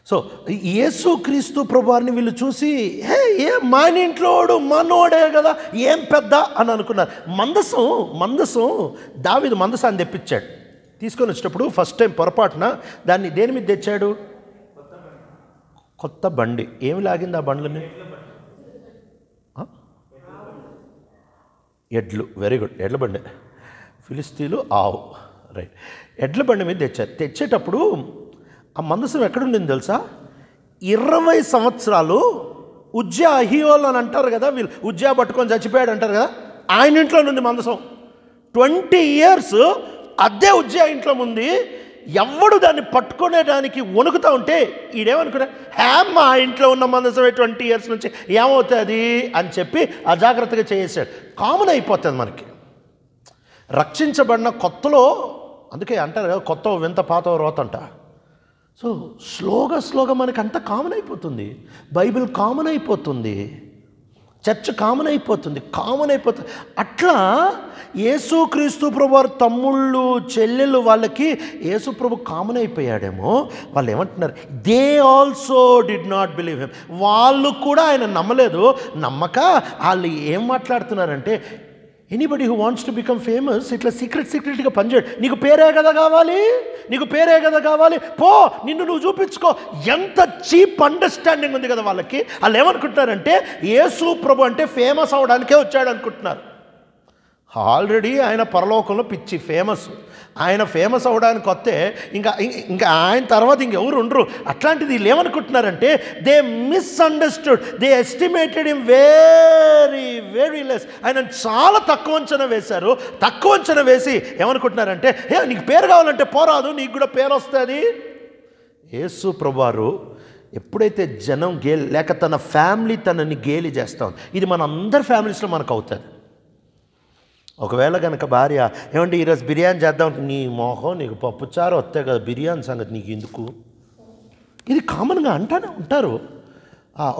So యేసుక్రీస్తు ప్రభువారిని వీళ్ళు చూసి ఏ మన ఇంట్లోడు మనోడే కదా, ఏం పెద్ద అని అనుకున్నారు. మందసం దావీదు మందసాన్ని తెప్పించాడు. తీసుకొని వచ్చేటప్పుడు ఫస్ట్ టైం పొరపాటున దాన్ని దేని మీద తెచ్చాడు? కొత్త బండి. ఏమి లాగింది ఆ బండ్లని? ఎడ్లు. వెరీ గుడ్, ఎడ్ల బండి. ఫిలిస్తీన్లు ఆవు, రైట్. ఎడ్ల బండి మీద తెచ్చారు. తెచ్చేటప్పుడు ఆ మందసం ఎక్కడుండింది తెలుసా? 20 సంవత్సరాలు ఉజ్జా అహియోలు అని అంటారు కదా, వీళ్ళు ఉజ్జా పట్టుకొని చచ్చిపోయాడు అంటారు కదా, ఆయన ఇంట్లో నుండి మందసం 20 years అదే ఉజ్జా ఇంట్లో ఉంది. ఎవడు దాన్ని పట్టుకునేదానికి వణుకుతూ ఉంటే ఈడేమనుకున్నా, మా ఇంట్లో ఉన్న మందసమే 20 years నుంచి ఏమవుతుంది అని చెప్పి అజాగ్రత్తగా చేసాడు. కామన్ అయిపోతుంది మనకి. రక్షించబడిన కొత్తలో, అందుకే అంటారు కదా, కొత్త వింత పాత రోత అంట. సో స్లోగా మనకి అంతా కామన్ అయిపోతుంది. బైబిల్ కామన్ అయిపోతుంది, చర్చ్ కామన్ అయిపోతుంది. అట్లా యేసుక్రీస్తు ప్రభు వారు తమ్ముళ్ళు చెల్లెళ్ళు వాళ్ళకి యేసు ప్రభు కామన్ అయిపోయాడేమో. వాళ్ళు ఏమంటున్నారు? They also did not believe him. వాళ్ళు కూడా ఆయన నమ్మలేదు. నమ్మక వాళ్ళు ఏం మాట్లాడుతున్నారంటే, anybody who wants to become famous ఇట్లా సీక్రెట్గా పనిచేయడు. నీకు పేరే కదా కావాలి, పో నిన్ను నువ్వు చూపించుకో. ఎంత చీప్ అండర్స్టాండింగ్ ఉంది కదా వాళ్ళకి. వాళ్ళు ఏమనుకుంటున్నారంటే యేసు ప్రభు అంటే ఫేమస్ అవడానికే వచ్చాడు అనుకుంటున్నారు. ఆల్రెడీ ఆయన పరలోకంలో పిచ్చి ఫేమస్. ఆయన ఫేమస్ అవడానికి వస్తే ఇంకా ఆయన తర్వాత ఇంకెవరు ఉండరు. అట్లాంటిది వీళ్ళు ఏమనుకుంటున్నారంటే they misunderstood, they estimated him very less. ఆయన చాలా తక్కువ అంచనా వేశారు. తక్కువ అంచనా వేసి ఏమనుకుంటున్నారంటే, నీకు పేరు కావాలంటే పోరాదు, నీకు కూడా పేరు వస్తుంది. యేసు ప్రభువారు ఎప్పుడైతే జనం లేక తన ఫ్యామిలీ తనని గేలి చేస్తాం, ఇది మన అందరి ఫ్యామిలీస్లో మనకు అవుతుంది. ఒకవేళ కనుక భార్య, ఏమంటే ఈరోజు బిర్యానీ చేద్దాం, నీ మోహం, నీకు పప్పుచారు వస్తే కదా బిర్యానీ సంగతి నీకు ఎందుకు, ఇది కామన్గా అంటానే ఉంటారు.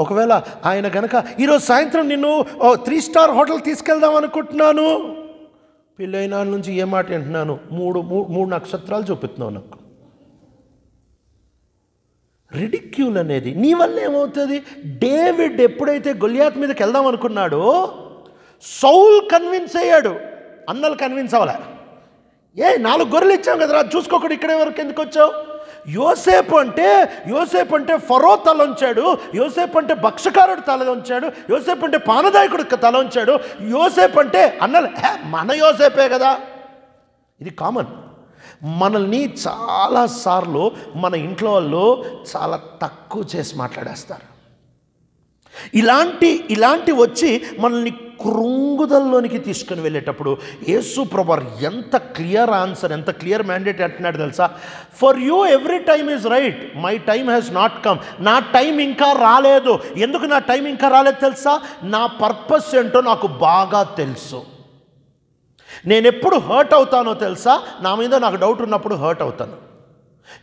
ఒకవేళ ఆయన కనుక ఈరోజు సాయంత్రం నిన్ను 3 star హోటల్ తీసుకెళ్దాం అనుకుంటున్నాను, పెళ్ళైన నుంచి ఏ మాట అంటున్నాను, 3 నక్షత్రాలు చూపిస్తున్నావు నాకు. రిడిక్యూల్ అనేది నీ వల్ల ఏమవుతుంది? డేవిడ్ ఎప్పుడైతే గొలియాత్ మీదకి వెళ్దాం అనుకున్నాడో సౌల్ కన్విన్స్ అయ్యాడు, అన్నలు కన్విన్స్ అవ్వలే. 4 గొర్రెలు ఇచ్చాం కదరా, చూసుకోకుండా ఇక్కడే వరకు ఎందుకు వచ్చావు? యోసేపు అంటే ఫరో తల ఉంచాడు, యోసేపు అంటే భక్షకారుడు తల ఉంచాడు, యోసేపు అంటే పానదాయకుడు తల ఉంచాడు, యోసేపు అంటే అన్నలు మన యోసేపే కదా. ఇది కామన్. మనల్ని చాలాసార్లు మన ఇంట్లో వాళ్ళు చాలా తక్కువ చేసి మాట్లాడేస్తారు. ఇలాంటి వచ్చి మనల్ని కృంగుదల్లోనికి తీసుకుని వెళ్ళేటప్పుడు యేసు ప్రభువారు ఎంత క్లియర్ ఆన్సర్, ఎంత క్లియర్ మ్యాండేట్ అంటున్నాడు తెలుసా? For you every time is right, my time has not come. నా టైం ఇంకా రాలేదు. ఎందుకు నా టైం ఇంకా రాలేదు తెలుసా? నా పర్పస్ ఏంటో నాకు బాగా తెలుసు. నేను ఎప్పుడు హర్ట్ అవుతానో తెలుసా? నా మీద నాకు డౌట్ ఉన్నప్పుడు హర్ట్ అవుతాను.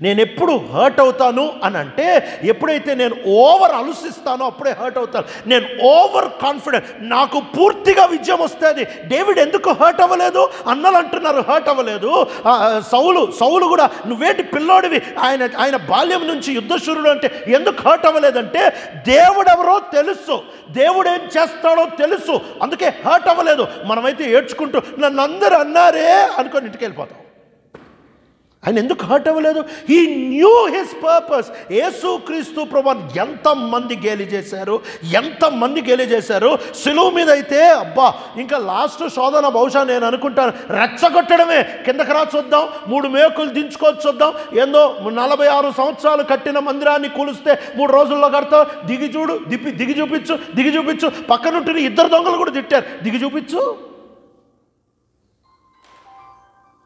నేను ఎప్పుడు హర్ట్ అవుతాను అని అంటే, ఎప్పుడైతే నేను ఓవర్ ఆలోచిస్తానో అప్పుడే హర్ట్ అవుతాను. నేను ఓవర్ కాన్ఫిడెంట్, నాకు పూర్తిగా విజయం వస్తుంది. డేవిడ్ ఎందుకు హర్ట్ అవ్వలేదు? అన్నలు అంటున్నారు హర్ట్ అవ్వలేదు. సౌలు కూడా నువ్వేంటి పిల్లోడివి, ఆయన బాల్యం నుంచి యుద్ధశూరుడు అంటే ఎందుకు హర్ట్ అవ్వలేదంటే దేవుడు ఎవరో తెలుసు, దేవుడు ఏం చేస్తాడో తెలుసు, అందుకే హర్ట్ అవ్వలేదు. మనమైతే ఏడ్చుకుంటూ నన్ను అందరూ అన్నారే అనుకొని ఇంటికి వెళ్ళిపోతాం. ఆయన ఎందుకు హర్ట్ అవ్వలేదు? He knew his purpose. యేసుక్రీస్తు ప్రభువుని ఎంతమంది గేలి చేశారు. సిలువ మీద అయితే అబ్బా ఇంకా లాస్ట్ శోధన బహుశా నేను అనుకుంటాను రెచ్చగొట్టడమే. కిందకి రా చూద్దాం, 3 మేకులు దించుకోవచ్చు చూద్దాం. ఏందో 46 సంవత్సరాలు కట్టిన మందిరాన్ని కూలిస్తే 3 రోజుల్లో కడతావు, దిగి చూడు, దిగి చూపించు. పక్కనుంటున్న 2 దొంగలు కూడా తిట్టారు, దిగి చూపించు.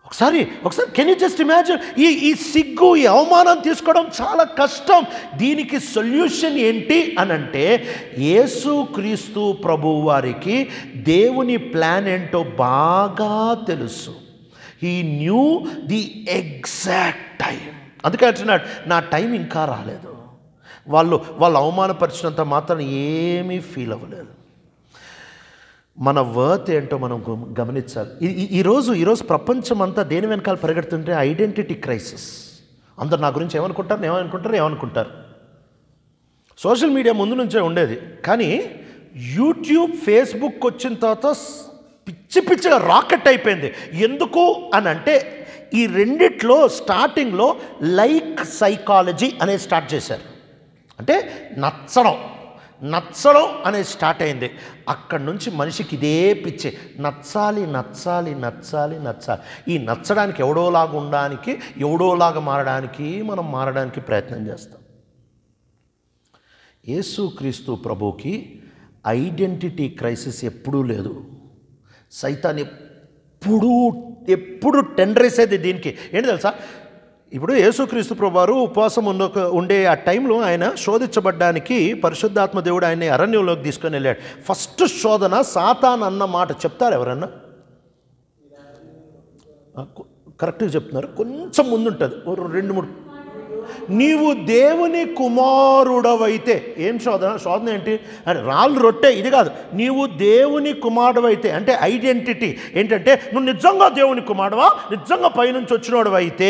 ఒకసారి కెన్ యూ జస్ట్ ఇమాజిన్? ఈ సిగ్గు, ఈ అవమానం తీసుకోవడం చాలా కష్టం. దీనికి సొల్యూషన్ ఏంటి అని అంటే, యేసుక్రీస్తు ప్రభువు వారికి దేవుని ప్లాన్ ఏంటో బాగా తెలుసు. He knew the exact time. అందుకే అంటున్నాడు నా టైం ఇంకా రాలేదు. వాళ్ళు అవమానపరిచినంత మాత్రం ఏమీ ఫీల్ అవ్వలేదు. మన వర్త్ ఏంటో మనం గమనించాలి. ఈరోజు ప్రపంచం అంతా దేని వెనకాల పరిగెడుతుంటే ఐడెంటిటీ క్రైసిస్. అందరు నా గురించి ఏమనుకుంటారు. సోషల్ మీడియా ముందు నుంచే ఉండేది, కానీ యూట్యూబ్, ఫేస్బుక్ వచ్చిన తర్వాత పిచ్చిగా రాకెట్ అయిపోయింది. ఎందుకు అని అంటే ఈ రెండిట్లో స్టార్టింగ్లో లైక్ సైకాలజీ అనేది స్టార్ట్ చేశారు. అంటే నచ్చడం అనేది స్టార్ట్ అయింది. అక్కడి నుంచి మనిషికి ఇదే పిచ్చి, నచ్చాలి. ఈ నచ్చడానికి ఎవడోలాగా ఉండడానికి, ఎవడోలాగా మనం మారడానికి ప్రయత్నం చేస్తాం. యేసుక్రీస్తు ప్రభువుకి ఐడెంటిటీ క్రైసిస్ ఎప్పుడూ లేదు. సైతాన్ ఎప్పుడు టెండరేసేది దీనికి. ఏంటి తెలుసా, ఇప్పుడు యేసుక్రీస్తు ప్రభువారు ఉపవాసం ఉండే ఆ టైంలో ఆయన శోధించబడ్డానికి పరిశుద్ధాత్మ దేవుడు ఆయన్ని అరణ్యంలోకి తీసుకొని వెళ్ళాడు. ఫస్ట్ శోధన సాతాన్ అన్న మాట చెప్తారు ఎవరన్నా? కరెక్ట్గా చెప్తున్నారు, కొంచెం ముందుంటుంది, 2-3. నీవు దేవుని కుమారుడవైతే. ఏం శోధన ఏంటి అంటే రాళ్ళు రొట్టె ఇది కాదు. నీవు దేవుని కుమారుడవైతే అంటే ఐడెంటిటీ ఏంటంటే నువ్వు నిజంగా దేవుని కుమారుడువా, నిజంగా పైనుంచి వచ్చినోడు అయితే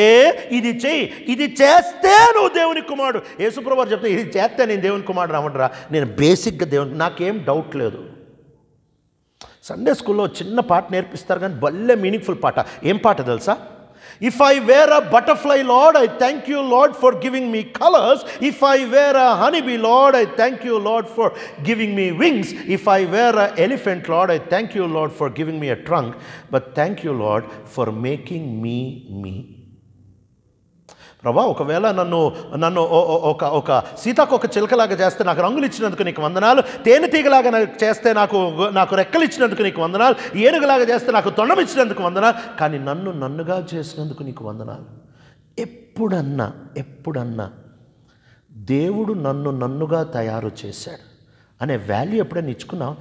ఇది చెయ్యి, ఇది చేస్తే నువ్వు దేవుని కుమారుడు. యేసుప్రభు వారు చెప్తే ఇది చేస్తే నేను దేవుని కుమారుడు అవ్వడరా. నేను బేసిక్గా దేవుని, నాకేం డౌట్ లేదు. సండే స్కూల్లో చిన్న పాట నేర్పిస్తారు కానీ భలే మీనింగ్ఫుల్ పాట. ఏం పాట తెలుసా? If I wear a butterfly, Lord, I thank you, Lord, for giving me colors. If I wear a honeybee, Lord, I thank you, Lord, for giving me wings. If I wear an elephant, Lord, I thank you, Lord, for giving me a trunk. But thank you, Lord, for making me me. ప్రభా, ఒకవేళ నన్ను ఒక సీతాకొక చిలకలాగా చేస్తే నాకు రంగులు ఇచ్చినందుకు నీకు వందనాలు. తేనెటీగలాగా చేస్తే నాకు రెక్కలు ఇచ్చినందుకు నీకు వందనాలు. ఏనుగులాగా చేస్తే నాకు తొండం ఇచ్చినందుకు వందనాలు. కానీ నన్నుగా చేసినందుకు నీకు వందనాలు. ఎప్పుడన్నా దేవుడు నన్నుగా తయారు చేశాడు అనే వాల్యూ ఎప్పుడైనా ఇచ్చుకున్నాం?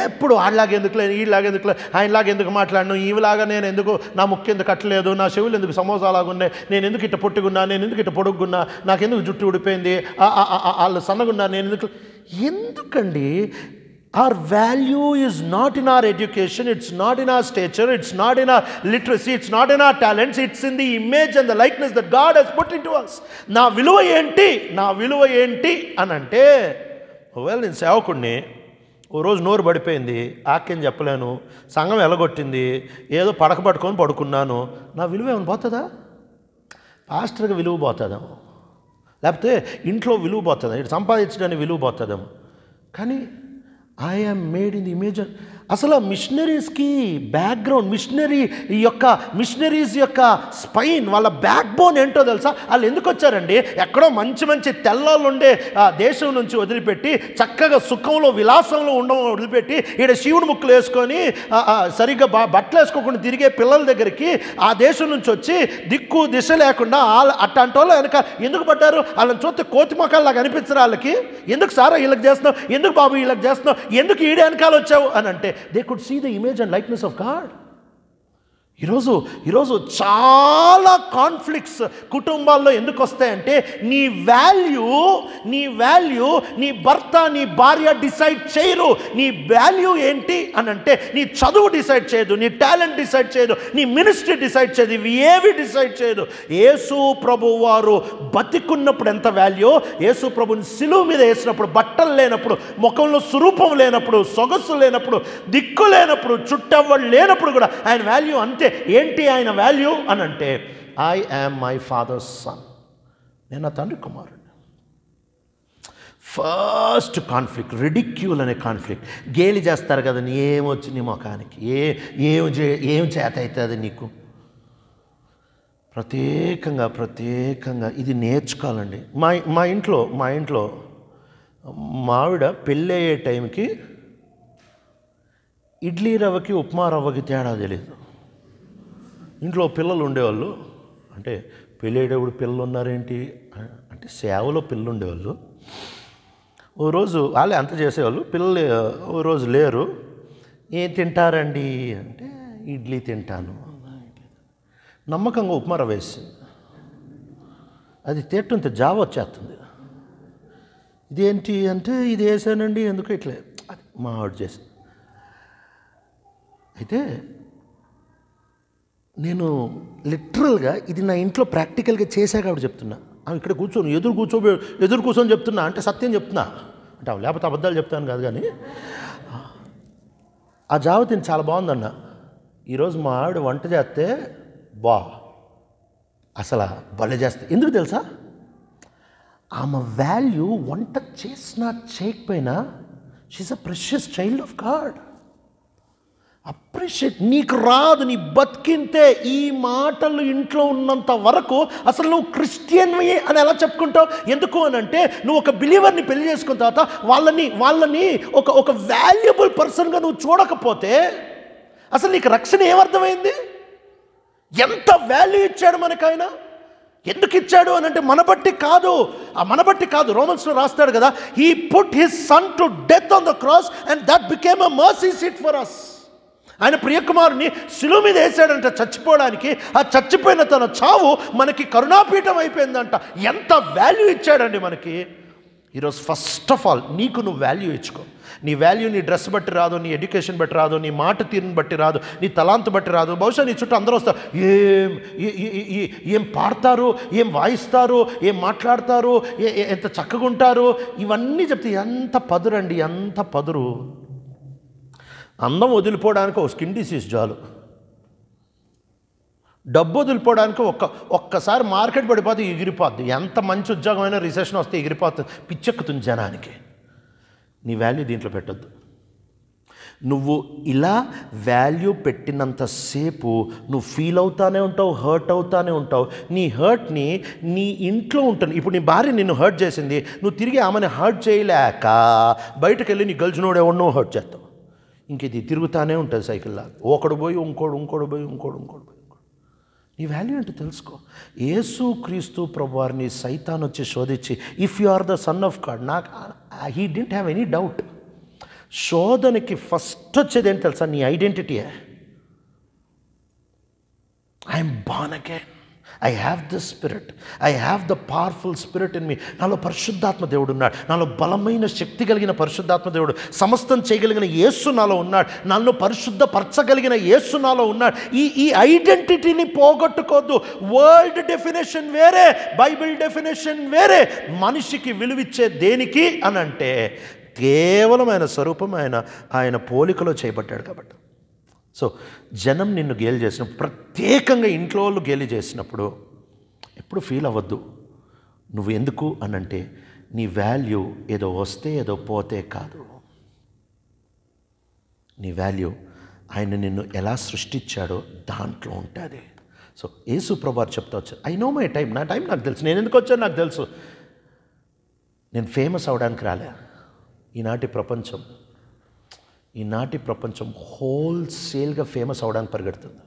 ఎప్పుడు ఆడలాగెందుకులే, ఈలాగెందుకులే, ఆయనలాగా ఎందుకు మాట్లాడను, ఈలాగా నేను ఎందుకు, నా ముక్కు ఎందుకు కట్టలేదు, నా చెవులు ఎందుకు సమోసాలాగా ఉన్నాయి, నేను ఎందుకు ఇట్ట పొట్టుకున్నా, నేను ఎందుకు ఇట్ట పొడుగున్నా, నాకెందుకు జుట్టు ఊడిపోయింది, వాళ్ళు సన్నగున్నా, నేను ఎందుకండి? Our value is not in our education, it's not in our stature, it's not in our literacy, it's not in our talents, it's in the image and the likeness that God has put into us. నా విలువ ఏంటి అని అంటే, ఒకవేళ నేను సేవకుడిని, ఓ రోజు నోరు పడిపోయింది, ఆక్యం చెప్పలేను, సంఘం ఎలగొట్టింది, ఏదో పడక పట్టుకొని పడుకున్నాను, నా విలువ ఏమైనా పోతుందా? పాస్టర్గా విలువ పోతుందేమో, లేకపోతే ఇంట్లో విలువ పోతుందా, ఇటు సంపాదించడానికి విలువ పోతుందేమో. కానీ I am made in the image. అసలు మిషనరీస్కి బ్యాక్గ్రౌండ్, మిషనరీస్ యొక్క స్పైన్, వాళ్ళ బ్యాక్ బోన్ ఏంటో తెలుసా? వాళ్ళు ఎందుకు వచ్చారండి? ఎక్కడో మంచి తెల్లోళ్ళు ఉండే దేశం నుంచి వదిలిపెట్టి, చక్కగా సుఖంలో విలాసంలో ఉండడం వదిలిపెట్టి, ఈడ శివుడు ముక్కులు వేసుకొని సరిగ్గా బట్టలు వేసుకోకుండా తిరిగే పిల్లల దగ్గరికి ఆ దేశం నుంచి వచ్చి దిక్కు దిశ లేకుండా అట్లాంటి వాళ్ళు వెనక ఎందుకు పడ్డారు? వాళ్ళని చూస్తే కోతి మొక్కల్లాగా అనిపించరు వాళ్ళకి. ఎందుకు సారా వీళ్ళకి చేస్తున్నావు, ఎందుకు బాబు వీళ్ళకి చేస్తున్నావు, ఎందుకు ఈడ వెనకాల వచ్చావు అని అంటే they could see the image and likeness of God. ఈరోజు చాలా కాన్ఫ్లిక్ట్స్ కుటుంబాల్లో ఎందుకు వస్తాయంటే నీ వాల్యూ నీ భర్త, నీ భార్య డిసైడ్ చేయరు. నీ వాల్యూ ఏంటి అని అంటే నీ చదువు డిసైడ్ చేయదు, నీ టాలెంట్ డిసైడ్ చేయదు, నీ మినిస్ట్రీ డిసైడ్ చేయదు, ఇవి ఏవి డిసైడ్ చేయదు. యేసు ప్రభు వారు బతికున్నప్పుడు ఎంత వాల్యూ, యేసు ప్రభుని సిలువ మీద వేసినప్పుడు, బట్టలు లేనప్పుడు, ముఖంలో స్వరూపం లేనప్పుడు, సొగసు లేనప్పుడు, దిక్కు లేనప్పుడు, చుట్టవ్వడు లేనప్పుడు కూడా ఆయన వాల్యూ అంతే. ఏంటి ఆయన వాల్యూ అని అంటే, I am my father's son, నేను నా తండ్రి కుమారుడు. ఫస్ట్ కాన్ఫ్లిక్ట్ రిడిక్యూల్ అనే కాన్ఫ్లిక్ట్. గేలి చేస్తారు కదా, ఏమొచ్చు నీ ముఖానికి, ఏం చేత అవుతుంది నీకు. ప్రత్యేకంగా ఇది నేర్చుకోవాలండి. మా ఇంట్లో మావిడ పెళ్ళి అయ్యే టైంకి ఇడ్లీ రవ్వకి ఉప్మా రవ్వకి తేడా తెలియదు. ఇంట్లో పిల్లలు ఉండేవాళ్ళు, అంటే పెళ్ళేటప్పుడు పిల్లలు ఉన్నారేంటి అంటే సేవలో పిల్లలు ఉండేవాళ్ళు. ఓ రోజు వాళ్ళే అంత చేసేవాళ్ళు, పిల్లలు ఓ రోజు లేరు. ఏం తింటారండి అంటే ఇడ్లీ తింటాను. నమ్మకంగా ఉప్మా రవ్వ వేసింది, అది తింటుంటే జావ వచ్చేస్తుంది. ఇదేంటి అంటే ఇది వేసానండి, ఎందుకు ఇట్లా అది మా ఆవిడ చేసి. అయితే నేను లిటరల్గా ఇది నా ఇంట్లో ప్రాక్టికల్గా చేశాక ఆవిడ చెప్తున్నా. ఇక్కడ కూర్చొని ఎదురు కూర్చొని చెప్తున్నా అంటే సత్యం చెప్తున్నా అంటే లేకపోతే అబద్ధాలు చెప్తాను కాదు. కానీ ఆ జావతిని చాలా బాగుందన్న. ఈరోజు మా ఆవిడ వంట చేస్తే అసలు భలే చేస్తే. ఎందుకు తెలుసా? ఆమె వాల్యూ వంట చేసినా చేయకపోయినా she is a precious child of God. Appreciate. నీకు రాదు, నీ బతికింతే ఈ మాటలు ఇంట్లో ఉన్నంత వరకు అసలు నువ్వు క్రిస్టియన్వి అని ఎలా చెప్పుకుంటావు? ఎందుకు అని అంటే నువ్వు ఒక బిలీవర్ని పెళ్లి చేసుకున్న తర్వాత వాళ్ళని ఒక వాల్యుబుల్ పర్సన్గా నువ్వు చూడకపోతే అసలు నీకు రక్షణ ఏమర్థమైంది? ఎంత వాల్యూ ఇచ్చాడు మనకైనా? ఎందుకు ఇచ్చాడు అని అంటే మన బట్టి కాదు. రోమన్స్లో రాస్తాడు కదా, he put his son to death on the cross and that became a mercy seat for us. ఆయన ప్రియకుమారుని శిలువ మీద వేసాడంట చచ్చిపోవడానికి. ఆ చచ్చిపోయిన తన చావు మనకి కరుణాపీఠం అయిపోయిందంట. ఎంత వాల్యూ ఇచ్చాడండి మనకి. ఈరోజు ఫస్ట్ ఆఫ్ ఆల్ నీకు నువ్వు వాల్యూ ఇచ్చుకో. నీ వాల్యూ నీ డ్రెస్ బట్టి రాదు, నీ ఎడ్యుకేషన్ బట్టి రాదు, నీ మాట తీరుని బట్టి రాదు, నీ తలాంతు బట్టి రాదు. బహుశా నీ చుట్టూ అందరూ వస్తారు, ఏం పాడతారు, ఏం వాయిస్తారు, ఏం మాట్లాడతారు, ఎంత చక్కగా ఉంటారు, ఇవన్నీ చెప్తే ఎంత పదురండి, ఎంత పదురు. అందం వదిలిపోవడానికి ఒక స్కిన్ డిసీజ్ చాలు. డబ్బు వదిలిపోవడానికి ఒక్కసారి మార్కెట్ పడిపోతే ఎగిరిపోద్ది. ఎంత మంచి ఉద్యోగమైనా రిసెషన్ వస్తే ఎగిరిపోతుంది, పిచ్చెక్కుతుంది జనానికి. నీ వాల్యూ దీంట్లో పెట్టద్దు. నువ్వు ఇలా వాల్యూ పెట్టినంతసేపు నువ్వు ఫీల్ అవుతానే ఉంటావు, హర్ట్ అవుతానే ఉంటావు. నీ హర్ట్ని నీ ఇంట్లో ఉంటుంది. ఇప్పుడు నీ భార్య నిన్ను హర్ట్ చేసింది, నువ్వు తిరిగి ఆమెను హర్ట్ చేయలేక బయటకు వెళ్ళి నీ గర్ల్ ఫ్రెండ్ ఎవరినో హర్ట్ చేస్తావు. ఇంక ఇది తిరుగుతానే ఉంటుంది సైకిల్లా. ఒకడు పోయి ఇంకోడు పోయి. నీ వాల్యూ ఏంటో తెలుసుకో. యేసు క్రీస్తు ప్రభువారిని సైతాన్ వచ్చి శోధించి if you are the son of God, he didn't have any doubt. శోధనకి ఫస్ట్ వచ్చేది ఏంటి తెలుసా? నీ ఐడెంటిటీయే. I'm born again, I have the spirit, I have the powerful spirit in me. నాలో పరిశుద్ధాత్మ దేవుడు ఉన్నాడు, నాలో బలమైన శక్తి కలిగిన పరిశుద్ధాత్మ దేవుడు, సమస్తం చేయగలిగిన యేసు నాలో ఉన్నాడు, నన్ను పరిశుద్ధపరచగలిగిన యేసు నాలో ఉన్నాడు. ఈ ఐడెంటిటీని పోగొట్టుకోవద్దు. వరల్డ్ డెఫినేషన్ వేరే, బైబిల్ డెఫినేషన్ వేరే. మనిషికి విలువిచ్చే దేనికి అని అంటే కేవలం ఆయన స్వరూపం, ఆయన పోలికలో చేయబడ్డాడు కాబట్టి. సో జనం నిన్ను గేలి చేసినప్పుడు, ప్రత్యేకంగా ఇంట్లో వాళ్ళు గేలి చేసినప్పుడు ఎప్పుడు ఫీల్ అవ్వద్దు. నువ్వు ఎందుకు అనంటే నీ వాల్యూ ఏదో వస్తే ఏదో పోతే కాదు. నీ వాల్యూ ఆయన నిన్ను ఎలా సృష్టించాడో దాంట్లో ఉంటుంది. సో యేసు ప్రభువారు చెప్తా వచ్చారు, ఐ నో మై టైం, నా టైం నాకు తెలుసు. నేను ఎందుకు వచ్చాను నాకు తెలుసు. నేను ఫేమస్ అవడానికి రాలే. ఈనాటి ప్రపంచం హోల్సేల్గా ఫేమస్ అవడానికి పరిగెడుతుంది.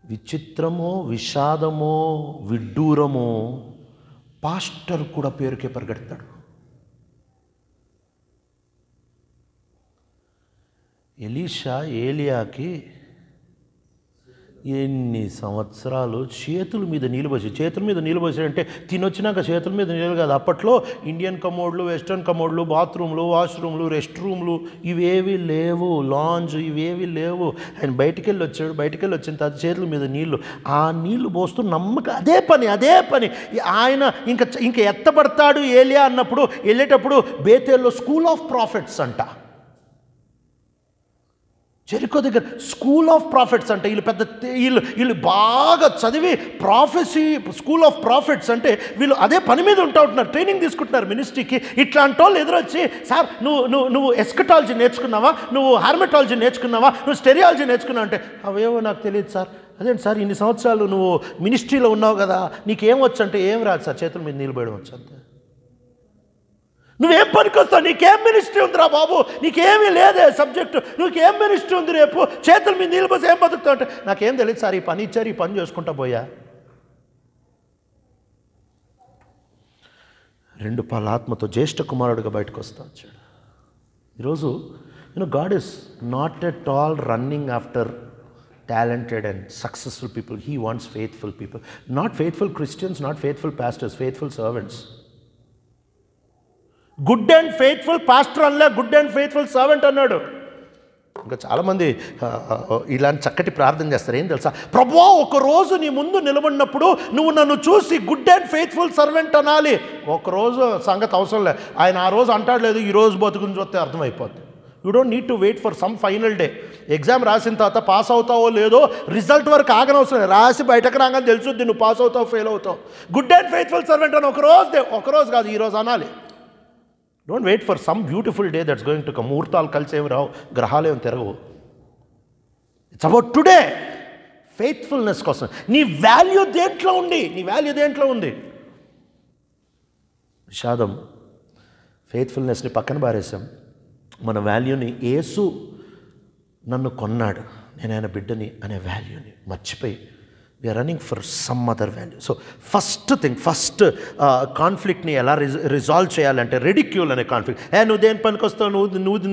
విచిత్రమో, విషాదమో, విడ్డూరమో, పాస్టర్ కూడా పేరుకే పరిగెడతాడు. ఎలీషా ఏలియాకి ఎన్ని సంవత్సరాలు చేతుల మీద నీళ్ళు పోసి అంటే తినొచ్చినాక చేతుల మీద నీళ్ళు కాదు. అప్పట్లో ఇండియన్ కమోడ్లు, వెస్ట్రన్ కమోడ్లు, బాత్రూమ్లు, వాష్రూమ్లు, రెస్ట్ రూమ్లు ఇవేవి లేవు, లాంజ్ ఇవేవి లేవు. ఆయన బయటికి వెళ్ళి వచ్చిన తర్వాత చేతుల మీద నీళ్లు, ఆ నీళ్లు పోస్తూ అదే పని ఆయన ఇంకా ఎత్తబడతాడు ఏలియా అన్నప్పుడు వెళ్ళేటప్పుడు బేతేల్లో స్కూల్ ఆఫ్ ప్రాఫిట్స్ అంట, జెరికో దగ్గర స్కూల్ ఆఫ్ ప్రాఫిట్స్ అంటే వీళ్ళు బాగా చదివి ప్రాఫెసీ, స్కూల్ ఆఫ్ ప్రాఫిట్స్ అంటే వీళ్ళు అదే పని మీద ఉంటున్నారు, ట్రైనింగ్ తీసుకుంటున్నారు మినిస్ట్రీకి. ఇట్లాంటి వాళ్ళు ఎదురొచ్చి, సార్ నువ్వు ఎస్కటాలజీ నేర్చుకున్నావా, నువ్వు హార్మటాలజీ నేర్చుకున్నావా, నువ్వు స్టెరియాలజీ నేర్చుకున్నావా అంటే అవేవో నాకు తెలియదు సార్. అదేంటి సార్ ఇన్ని సంవత్సరాలు నువ్వు మినిస్ట్రీలో ఉన్నావు కదా, నీకేమొచ్చు అంటే ఏం రాదు సార్, చేతుల మీద నీళ్ళు పోయడం వచ్చు అంతే. నువ్వేం పనికొస్తావు? నీకేం మినిస్ట్రీ ఉందిరా బాబు, నీకేమీ లేదే సబ్జెక్టు, నీకేం మినిస్ట్రీ ఉంది? రేపు చేతుల మీద నీళ్ళు పోసి ఏం బతుకుతావు అంటే నాకేం తెలియదు సార్, ఈ పని ఇచ్చారు, ఈ పని చేసుకుంటా పోయా. 2 పాల ఆత్మతో జ్యేష్ఠ కుమారుడిగా బయటకు వస్తా వచ్చాడు. ఈరోజు God is not at all running after talented and successful people. He wants faithful people, not faithful Christians, not faithful pastors, faithful servants. Good and faithful pastor అనలే, గుడ్ అండ్ ఫెయిత్ఫుల్ సర్వెంట్ అన్నాడు. ఇంకా చాలామంది ఇలాంటి చక్కటి ప్రార్థన చేస్తారు. ఏం తెలుసా, ప్రభువా ఒకరోజు నీ ముందు నిలబడినప్పుడు నువ్వు నన్ను చూసి గుడ్ అండ్ ఫెయిత్ఫుల్ సర్వెంట్ అనాలి. ఒకరోజు సంగతి అవసరం లేదు, ఆయన ఆ రోజు అంటాడు లేదు, ఈ రోజు బతుకుని చూస్తే అర్థమైపోద్ది. You don't need to wait for some final day. Exam రాసిన తర్వాత పాస్ అవుతావో లేదో రిజల్ట్ వరకు ఆగనవసరం లేదు, రాసి బయటకు రాగానే తెలుసుద్ది నువ్వు పాస్ అవుతావు ఫెయిల్ అవుతావు. గుడ్ అండ్ ఫెయిత్ఫుల్ సర్వెంట్ అని ఒకరోజు కాదు, ఈరోజు అనాలి. Don't wait for some beautiful day that's going to come. ముహూర్తాలు కలిసి ఏమి రావు, గ్రహాలు ఏమి తిరగవు. It's about today. ఫెయిత్ఫుల్నెస్ కోసం నీ వాల్యూ దేంట్లో ఉంది. విషాదం, ఫెయిత్ఫుల్నెస్ని పక్కన పారేసాం. మన వాల్యూని, యేసు నన్ను కొన్నాడు, నేను ఆయన బిడ్డని అనే వాల్యూని మర్చిపోయి we are running for some other value. So first కాన్ఫ్లిక్ట్ని ఎలా రిజాల్వ్ చేయాలంటే రెడిక్యూల్ అనే కాన్ఫ్లిక్ట్. నువ్వు దేని పనికి వస్తావు,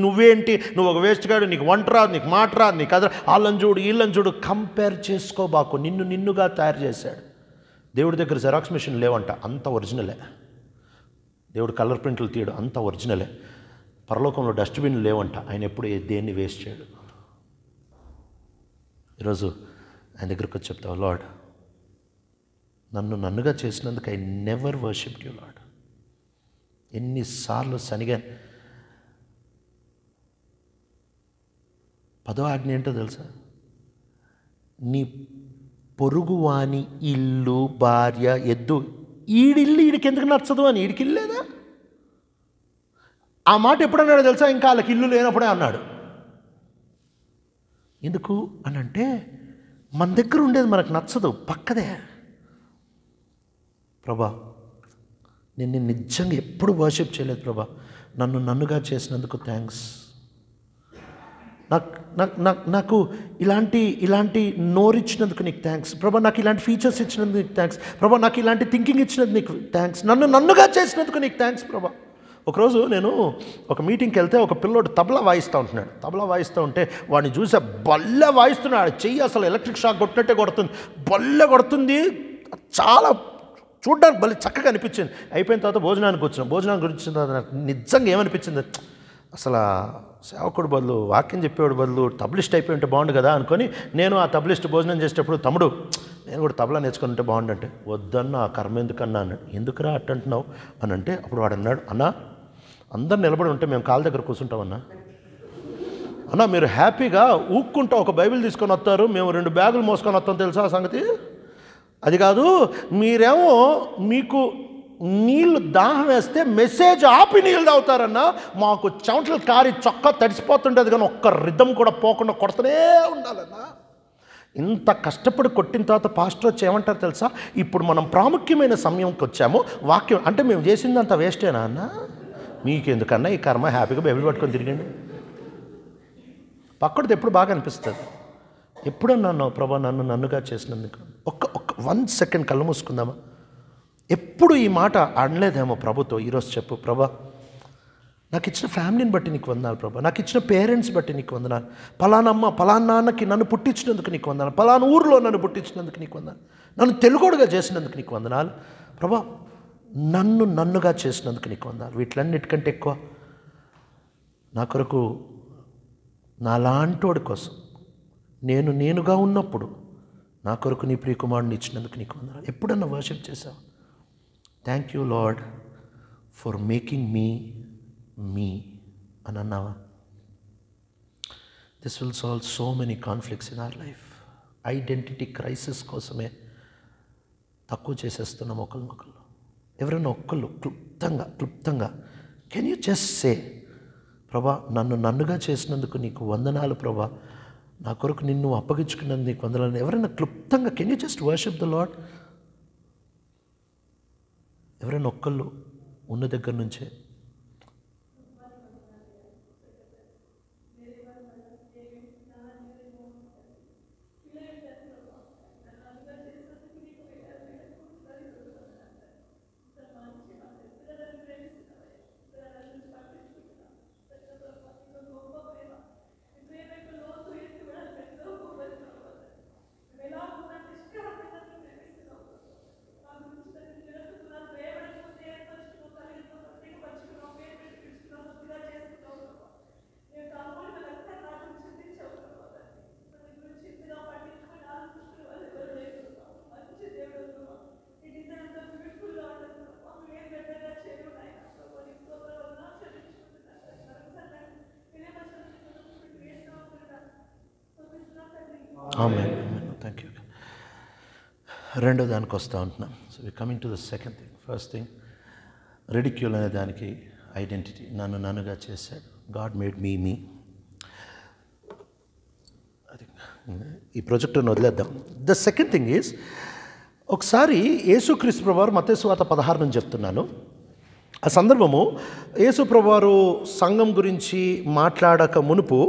నువ్వేంటి, నువ్వు ఒక వేస్ట్ గాడు, నీకు వంట రాదు, నీకు మాట రాదు, నీకు అదే వాళ్ళని చూడు వీళ్ళని చూడు. కంపేర్ చేసుకోబాకు. నిన్నుగా తయారు చేశాడు. దేవుడి దగ్గర జెరాక్స్ మిషన్ లేవంట, అంత ఒరిజినలే. దేవుడు కలర్ ప్రింట్లు తీయడు, అంత ఒరిజినలే. పరలోకంలో డస్ట్బిన్లు లేవంట, ఆయన ఎప్పుడు దేన్ని వేస్ట్ చేయడు. ఈరోజు ఆయన దగ్గరకు వచ్చి చెప్తావు, లార్డ్ నన్నుగా చేసినందుకు I never worshipped you lord. ఎన్నిసార్లు సనిగా. 10వ ఆజ్ఞ ఏంటో తెలుసా, నీ పొరుగువాని ఇల్లు, భార్య, ఎద్దు. ఈడిల్లు ఈడికి ఎందుకు నచ్చదు అని, ఈడికి ఇల్లేదా? ఆ మాట ఎప్పుడన్నాడో తెలుసా, ఇంకా వాళ్ళకి ఇల్లు లేనప్పుడే అన్నాడు. ఎందుకు అని అంటే, మన దగ్గర ఉండేది మనకు నచ్చదు, పక్కదే. ప్రభా నేను నిజంగా ఎప్పుడు వర్షిప్ చేయలేదు ప్రభా, నన్నుగా చేసినందుకు థ్యాంక్స్. నాకు ఇలాంటి నోరిచ్చినందుకు నీకు థ్యాంక్స్ ప్రభా, నాకు ఇలాంటి ఫీచర్స్ ఇచ్చినందుకు నీకు థ్యాంక్స్ ప్రభా, నాకు ఇలాంటి థింకింగ్ ఇచ్చినందుకు నీకు థ్యాంక్స్, నన్నుగా చేసినందుకు నీకు థ్యాంక్స్ ప్రభా. ఒకరోజు నేను ఒక మీటింగ్కి వెళ్తే ఒక పిల్లోడు తబలా వాయిస్తూ ఉంటున్నాడు. తబలా వాయిస్తూ ఉంటే వాడిని చూసా, బల్లె వాయిస్తున్నాడు. చెయ్యి అసలు ఎలక్ట్రిక్ షాక్ కొట్టినట్టే కొడుతుంది, బల్లె కొడుతుంది. చాలా చూడ్డానికి భలే చక్కగా అనిపించింది. అయిపోయిన తర్వాత భోజనానికి వచ్చిన తర్వాత నాకు నిజంగా ఏమనిపించింది, అసలు సేవకుడు బదులు, వాక్యం చెప్పేవాడు బదులు తబలిస్ట్ అయిపోయి ఉంటే బాగుండు కదా అనుకొని నేను ఆ తబలిస్ట్ భోజనం చేసేటప్పుడు, తమ్ముడు నేను కూడా తబలా నేర్చుకుని ఉంటే బాగుండంటే, వద్దన్నా ఆ కర్మ ఎందుకన్నా అన్నాడు. ఎందుకురా అట్టంటున్నావు అని అంటే, అప్పుడు వాడు అన్నాడు, అన్నా అందరు నిలబడి ఉంటే మేము కాళ్ళ దగ్గర కూర్చుంటామన్నా, అన్నా మీరు హ్యాపీగా ఊక్కుంటా ఒక బైబిల్ తీసుకొని వస్తారు, మేము 2 బ్యాగులు మోసుకొని వస్తాం తెలుసా ఆ సంగతి. అది కాదు, మీరేమో మీకు నీళ్ళు దాహం వేస్తే మెసేజ్ ఆపి నీళ్ళు తాగుతారన్నా, మాకు చెమటలు కారి చొక్కా తడిసిపోతుండేది కానీ ఒక్క రిధం కూడా పోకుండా కొడుతూనే ఉండాలన్నా. ఇంత కష్టపడి కొట్టిన తర్వాత పాస్టర్ వచ్చి ఏమంటారు తెలుసా, ఇప్పుడు మనం ప్రాముఖ్యమైన సమయంకి వచ్చాము, వాక్యం అంటే మేము చేసిందంత వేస్టేనా అన్న, మీకెందుకన్నా ఈ కర్మ, హ్యాపీగా బైబిల్ పట్టుకొని తిరిగండి. పక్కడిది ఎప్పుడు బాగా అనిపిస్తుంది. ఎప్పుడన్నా ప్రభా నన్నుగా చేసినందుకు ఒక్క 1 సెకండ్ కళ్ళు మూసుకుందామా. ఎప్పుడు ఈ మాట అనలేదేమో ప్రభుతో. ఈరోజు చెప్పు, ప్రభా నాకు ఇచ్చిన ఫ్యామిలీని బట్టి నీకు వందనాలు ప్రభా, నాకు ఇచ్చిన పేరెంట్స్ బట్టి నీకు వందనాలు, పలానమ్మ పలానాన్నకి నన్ను పుట్టించినందుకు నీకు వందనాలు, పలానా ఊరిలో నన్ను పుట్టించినందుకు నీకు వందనాలు, నన్ను తెలుగోడుగా చేసినందుకు నీకు వందనాలు ప్రభా, నన్నుగా చేసినందుకు నీకు వందనాలు. వీటిలన్నిటికంటే ఎక్కువ నా కొరకు, నాలాంటోడి కోసం, నేనుగా ఉన్నప్పుడు నా కొరకు నీ ప్రియకుమారుని ఇచ్చినందుకు నీకు వందనాలు. ఎప్పుడన్నా వర్షిప్ చేశావు? Thank you lord for making me అని అన్నావా? This will solve so many conflicts in our life. Identity crisis కోసమే తక్కువ చేసేస్తున్నాం ఒకరినొకరు. ఎవరైనా ఒక్కళ్ళు క్లుప్తంగా కెన్ యూ జస్ట్ సే, ప్రభా నన్నుగా చేసినందుకు నీకు వందనాలు ప్రభా, నా కొరకు నిన్ను అప్పగించుకున్నందుకు నీకు వందనాలు. ఎవరైనా క్లుప్తంగా can you just worship the lord? ఎవరైనా ఒక్కళ్ళు ఉన్న దగ్గర నుంచే థ్యాంక్ యూ. రెండో దానికి వస్తూ ఉంటున్నాం. So we coming to the second thing. First thing, ridicule అనే దానికి ఐడెంటిటీ. నన్నుగా చేశాడు. God made me. అది ఈ ప్రాజెక్టును వదిలేద్దాం. ద సెకండ్ థింగ్ ఈజ్, ఒకసారి యేసుక్రీస్తు ప్రభువారు మత్తయి సువార్త 16 నుంచి చెప్తున్నాను. ఆ సందర్భము యేసు ప్రభువారు సంఘం గురించి మాట్లాడక మునుపు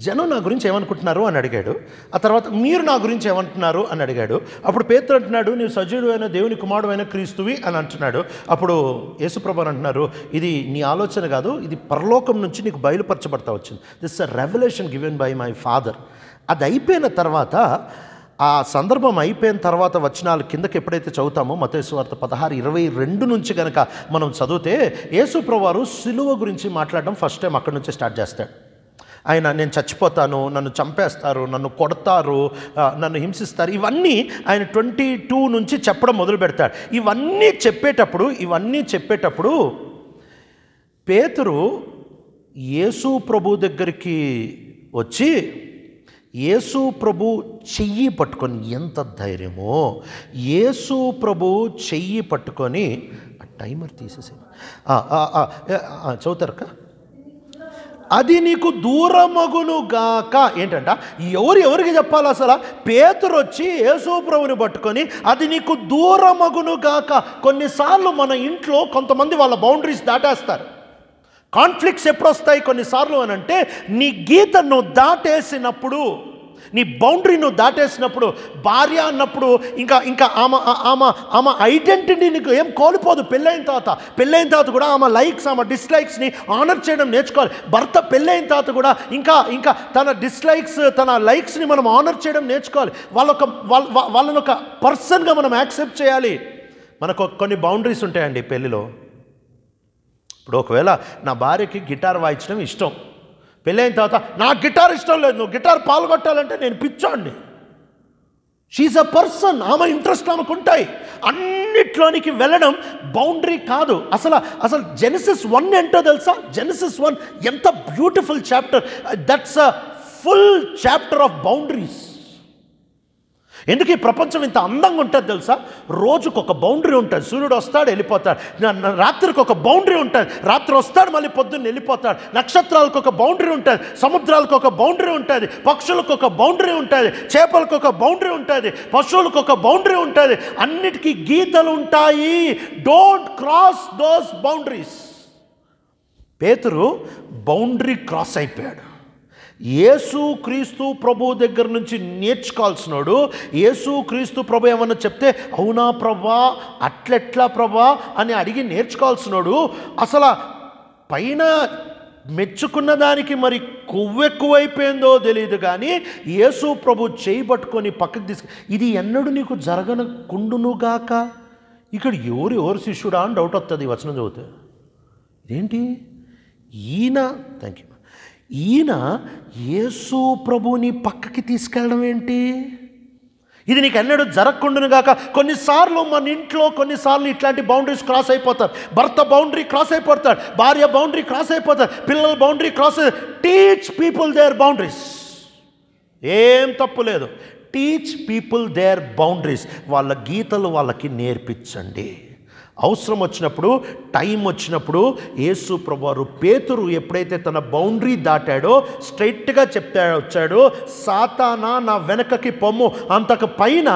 జనం నా గురించి ఏమనుకుంటున్నారు అని అడిగాడు. ఆ తర్వాత మీరు నా గురించి ఏమంటున్నారు అని అడిగాడు. అప్పుడు పేతురు అంటున్నాడు, నీవు సజీవుడు అయిన దేవుని కుమారుడు అయిన క్రీస్తువి అని అంటున్నాడు. అప్పుడు యేసు ప్రభువారు అంటున్నారు, ఇది నీ ఆలోచన కాదు, ఇది పరలోకం నుంచి నీకు బయలుపరచబడతా వచ్చింది. This a revolution given by my father. అది అయిపోయిన తర్వాత, ఆ సందర్భం అయిపోయిన తర్వాత వచనాలు కిందకి ఎప్పుడైతే చదువుతామో మత్తయి సువార్త 16:22 నుంచి కనుక మనం చదివితే, యేసు ప్రభువారు సిలువ గురించి మాట్లాడడం ఫస్ట్ టైం అక్కడి నుంచే స్టార్ట్ చేస్తాడు. ఆయన నేను చచ్చిపోతాను, నన్ను చంపేస్తారు, నన్ను కొడతారు, నన్ను హింసిస్తారు, ఇవన్నీ ఆయన 22 నుంచి చెప్పడం మొదలు పెడతాడు. ఇవన్నీ చెప్పేటప్పుడు పేతురు యేసు ప్రభు దగ్గరికి వచ్చి యేసు ప్రభు చెయ్యి పట్టుకొని, ఎంత ధైర్యమో, యేసు ప్రభు చెయ్యి పట్టుకొని, ఆ టైమర్ తీసేసాను, చదువుతారక్క, అది నీకు దూరమగును గాక. ఏంటంట, ఎవరికి చెప్పాలి అసలు? పేతురు వచ్చి యేసు ప్రభుని పట్టుకొని అది నీకు దూరమగును గాక. కొన్నిసార్లు మన ఇంట్లో కొంతమంది వాళ్ళ బౌండరీస్ దాటేస్తారు. కాన్ఫ్లిక్ట్స్ ఎప్పుడు వస్తాయి కొన్నిసార్లు అని అంటే, నీ గీతను దాటేసినప్పుడు, నీ బౌండరీ నువ్వు దాటేసినప్పుడు. భార్య అన్నప్పుడు ఇంకా ఆమె ఐడెంటిటీ నీకు ఏం కోల్పోదు. పెళ్ళైన తర్వాత కూడా ఆమె లైక్స్, ఆమె డిస్లైక్స్ని ఆనర్ చేయడం నేర్చుకోవాలి. భర్త పెళ్ళైన తర్వాత కూడా ఇంకా తన డిస్లైక్స్, తన లైక్స్ని మనం ఆనర్ చేయడం నేర్చుకోవాలి. వాళ్ళని ఒక పర్సన్గా మనం యాక్సెప్ట్ చేయాలి. మనకు కొన్ని బౌండరీస్ ఉంటాయండి పెళ్ళిలో. ఇప్పుడు ఒకవేళ నా భార్యకి గిటార్ వాయించడం ఇష్టం, పెళ్ళైన తర్వాత నాకు గిటార్ ఇష్టం లేదు, నువ్వు గిటార్ పాల్గొట్టాలంటే నేను పిచ్చోడిని. షీఈస్ అ పర్సన్, ఆమె ఇంట్రెస్ట్ ఆమెకు ఉంటాయి. అన్నిట్లోనికి వెళ్ళడం బౌండరీ కాదు. అసలు జెనసిస్ 1 ఏంటో తెలుసా? జెనసిస్ 1 ఎంత beautiful chapter. That's a full chapter of boundaries. ఎందుకు ఈ ప్రపంచం ఇంత అందంగా ఉంటుంది తెలుసా? రోజుకు ఒక బౌండరీ ఉంటుంది. సూర్యుడు వస్తాడు, వెళ్ళిపోతాడు. రాత్రికి ఒక బౌండరీ ఉంటుంది, రాత్రి వస్తాడు, మళ్ళీ పొద్దున్న వెళ్ళిపోతాడు. నక్షత్రాలకు ఒక బౌండరీ ఉంటుంది, సముద్రాలకు ఒక బౌండరీ ఉంటుంది, పక్షులకు ఒక బౌండరీ ఉంటుంది, చేపలకు ఒక బౌండరీ ఉంటుంది, పశువులకు ఒక బౌండరీ ఉంటుంది. అన్నిటికీ గీతలు ఉంటాయి. Don't cross those boundaries. పేతురు బౌండరీ క్రాస్ అయిపోయాడు. యేసు క్రీస్తు ప్రభు దగ్గర నుంచి నేర్చుకోవాల్సినోడు. యేసు క్రీస్తు ప్రభు ఏమన్నా చెప్తే అవునా ప్రభా, అట్లెట్లా ప్రభా అని అడిగి నేర్చుకోవాల్సినోడు. అసలు పైన మెచ్చుకున్న దానికి మరి కొవ్వెక్కువైపోయిందో తెలియదు కానీ యేసు ప్రభు చేయి పట్టుకొని పక్కకు తీసుకు, ఇది ఎన్నడూ నీకు జరగనకుండునుగాక. ఇక్కడ ఎవరు శిష్యుడా అని డౌట్ వస్తుంది ఈ వచనం చదివితే. ఇదేంటి ఈయన, థ్యాంక్ యూ, ఈయన యేసు ప్రభుని పక్కకి తీసుకెళ్ళడం ఏంటి? ఇది నీకు ఎన్నడూ జరగకుండాను గాక. కొన్నిసార్లు మన ఇంట్లో ఇట్లాంటి బౌండరీస్ క్రాస్ అయిపోతారు. భర్త బౌండరీ క్రాస్ అయిపోతాడు, భార్య బౌండరీ క్రాస్ అయిపోతారు, పిల్లల boundary cross. Teach people their boundaries. ఏం తప్పు లేదు. Teach people their boundaries. వాళ్ళ గీతలు వాళ్ళకి నేర్పించండి. అవసరం వచ్చినప్పుడు, టైం వచ్చినప్పుడు యేసు ప్రభువారు పేతురు ఎప్పుడైతే తన బౌండరీ దాటాడో స్ట్రైట్గా వచ్చాడో, సాతానా నా వెనకకి పొమ్ము, అంతకు పైన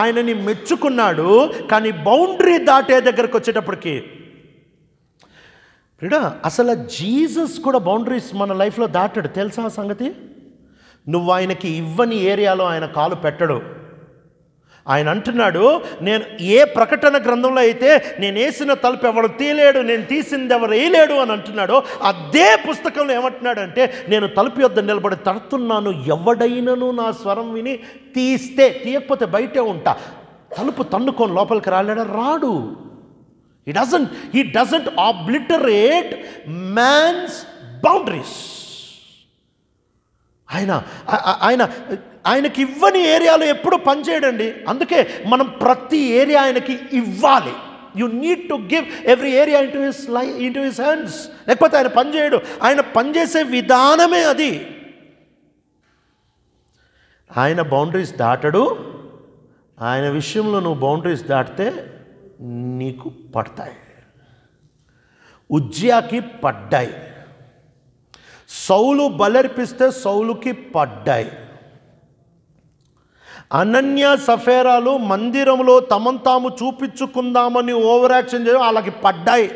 ఆయనని మెచ్చుకున్నాడు. కానీ బౌండరీ దాటే దగ్గరకు వచ్చేటప్పటికి అసలు జీసస్ కూడా బౌండరీస్ మన లైఫ్లో దాటాడు. తెలుసా ఆ సంగతి? నువ్వు ఆయనకి ఇవ్వని ఏరియాలో ఆయన కాలు పెట్టడు. ఆయన అంటున్నాడు, నేను ఏ ప్రకటన గ్రంథంలో అయితే నేను వేసిన తలుపు ఎవరు తీయలేడు, నేను తీసింది ఎవరు వేయలేడు అని అంటున్నాడో, అదే పుస్తకంలో ఏమంటున్నాడు అంటే, నేను తలుపు యొద్ద నిలబడి తడుతున్నాను, ఎవడైనను నా స్వరం విని తీయకపోతే బయటే ఉంటా. తలుపు తన్నుకొని లోపలికి రాడు. He doesn't obliterate man's boundaries. ఆయనకి ఇవ్వని ఏరియాలో ఎప్పుడు పనిచేయడండి. అందుకే మనం ప్రతి ఏరియా ఆయనకి ఇవ్వాలి. You need to give every area into his hands. లేకపోతే ఆయన పనిచేయడు. ఆయన పనిచేసే విధానమే అది. ఆయన బౌండరీస్ దాటడు. ఆయన విషయంలో నువ్వు బౌండరీస్ దాటితే నీకు పడతాయి. ఉజ్జియాకి పడ్డాయి. సౌలు బలర్పిస్తే సౌలుకి పడ్డాయి. అనన్య సఫేరాలు మందిరంలో తమను తాము చూపించుకుందామని ఓవర్ యాక్షన్ చేయడం వాళ్ళకి పడ్డాయి.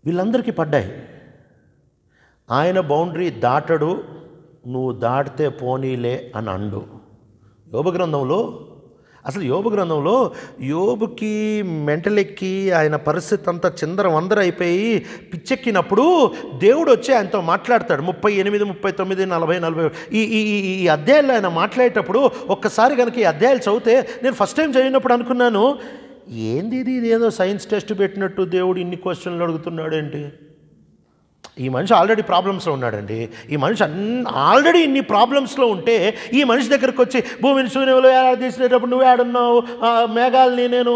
వీళ్ళందరికీ పడ్డాయి. ఆయన బౌండరీ దాటడు, నువ్వు దాటితే పోనీలే అని అండు. యోబు గ్రంథంలో యోబుకి మెంటలెక్కి ఆయన పరిస్థితి అంతా చిందరవందర అయిపోయి పిచ్చెక్కినప్పుడు దేవుడు వచ్చి ఆయనతో మాట్లాడతాడు. 38, 39, 40, 40 ఈ అధ్యాయాలు ఆయన మాట్లాడేటప్పుడు ఒక్కసారి కనుక ఈ అధ్యాయాలు చదివితే, నేను ఫస్ట్ టైం చదివినప్పుడు అనుకున్నాను, ఏంది ఇది ఏదో సైన్స్ టెస్ట్ పెట్టినట్టు దేవుడు ఇన్ని క్వశ్చన్లు అడుగుతున్నాడు ఏంటి? ఈ మనిషి ఆల్రెడీ ప్రాబ్లమ్స్లో ఉన్నాడండి. ఈ మనిషి ఆల్రెడీ ఇన్ని ప్రాబ్లమ్స్లో ఉంటే ఈ మనిషి దగ్గరికి వచ్చి భూమిని శూన్యంలో తీసేటప్పుడు నువ్వే ఆడున్నావు, మేఘాలని నేను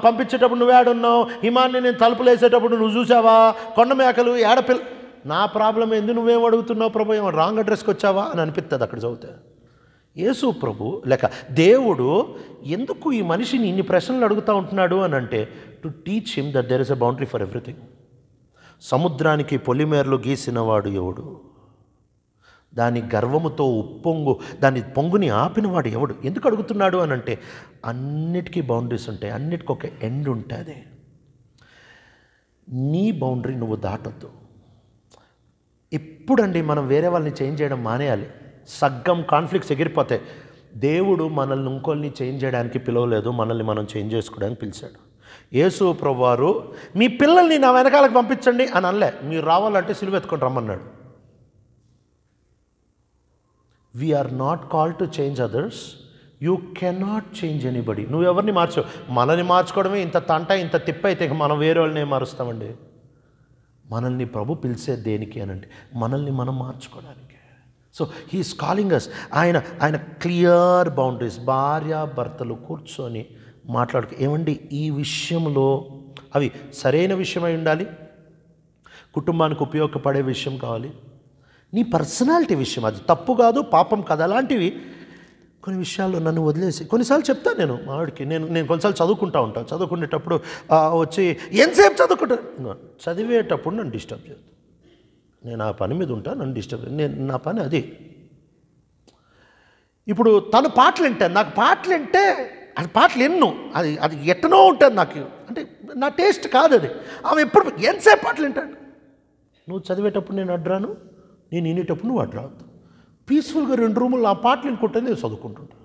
పంపించేటప్పుడు నువ్వే ఆడున్నావు, హిమాన్ని నేను తలుపులు వేసేటప్పుడు నువ్వు చూసావా, కొండ మేకలు ఏడపిల్ల, నా ప్రాబ్లం ఏంది, నువ్వేం అడుగుతున్నావు ప్రభు, ఏమో రాంగ్ అడ్రస్కి వచ్చావా అని అనిపిస్తుంది అక్కడ చదివితే. యేసు ప్రభు లేక దేవుడు ఎందుకు ఈ మనిషిని ఇన్ని ప్రశ్నలు అడుగుతూ ఉంటున్నాడు అని అంటే, to teach him that there is a boundary for everything. సముద్రానికి పొలిమేరలు గీసినవాడు ఎవడు? దాని గర్వముతో దాని పొంగుని ఆపినవాడు ఎవడు? ఎందుకు అడుగుతున్నాడు అని అంటే, అన్నిటికీ బౌండరీస్ ఉంటాయి, అన్నిటికీ ఒక ఎండ్ ఉంటుంది. నీ బౌండరీ నువ్వు దాటొద్దు. ఎప్పుడండి మనం వేరే వాళ్ళని చేంజ్ చేయడం మానేయాలి. సగ్గం కాన్ఫ్లిక్ట్స్ ఎగిరిపోతాయి. దేవుడు మనల్ని ఇంకొల్ని చేంజ్ చేయడానికి పిలవలేదు, మనల్ని మనం చేంజ్ చేసుకోవడానికి పిలిచాడు. యేసు ప్రభువారు మీ పిల్లల్ని నా వెనకాలకు పంపించండి అని అనలే, మీరు రావాలంటే సిలువ ఎత్తుకొని రమ్మన్నాడు. We are not called to change others, you cannot change anybody. నువ్వు ఎవరిని మార్చవు. మనల్ని మార్చుకోవడమే ఇంత తంట ఇంత తిప్ప అయితే మనం వేరే వాళ్ళని ఏం మారుస్తామండి? మనల్ని ప్రభు పిలిచే దేనికి అనండి, మనల్ని మనం మార్చుకోవడానికి. So he is calling us. ఆయన క్లియర్ బౌండరీస్. భార్య భర్తలు కూర్చొని మాట్లాడుకు, ఏమండి ఈ విషయంలో అవి సరైన విషయమై ఉండాలి, కుటుంబానికి ఉపయోగపడే విషయం కావాలి, నీ పర్సనాలిటీ విషయం, అది తప్పు కాదు పాపం కాదు, అలాంటివి కొన్ని విషయాల్లో నన్ను వదిలేసి. కొన్నిసార్లు చెప్తాను నేను మావిడికి, నేను కొన్నిసార్లు చదువుకుంటూ ఉంటాను. చదువుకునేటప్పుడు వచ్చి ఎంతసేపు చదువుకుంటాను, చదివేటప్పుడు నన్ను డిస్టర్బ్ చేయదు. నేను ఆ పని మీద ఉంటాను, నన్ను డిస్టర్బ్, నా పని అది. ఇప్పుడు తను పాటలు వింటాను, నాకు పాటలు వింటే అది పాటలు ఎన్నో అది ఎట్టనో ఉంటుంది నాకు, అంటే నా టేస్ట్ కాదు అది. ఆమె ఎప్పుడు ఎంతసేపు పాటలు వింటాడు. నువ్వు చదివేటప్పుడు నేను అడ్రాను, నేను వినేటప్పుడు నువ్వు అడ్రావద్దు. పీస్ఫుల్గా 2 రూములు ఆ పాటలు వినుకుంటే నేను చదువుకుంటుంటా.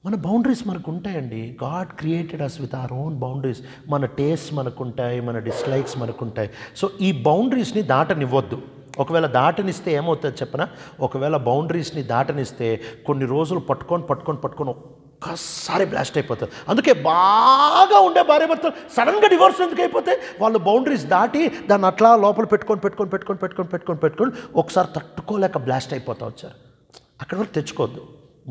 మన బౌండరీస్ మనకు ఉంటాయండి. God created us with our own boundaries. మన టేస్ట్ మనకుంటాయి, మన డిస్లైక్స్ మనకుంటాయి. సో ఈ బౌండరీస్ని దాటనివ్వద్దు. ఒకవేళ దాటనిస్తే ఏమవుతుంది చెప్పనా, ఒకవేళ బౌండరీస్ని దాటనిస్తే కొన్ని రోజులు పట్టుకొని ఒక్కసారి బ్లాస్ట్ అయిపోతుంది. అందుకే బాగా ఉండే భార్య భర్తలు సడన్గా డివోర్స్ ఎందుకు అయిపోతే, వాళ్ళు బౌండరీస్ దాటి దాన్ని అట్లా లోపల పెట్టుకొని ఒకసారి తట్టుకోలేక బ్లాస్ట్ అయిపోతూ వచ్చారు. అక్కడి వరకు తెచ్చుకోవద్దు,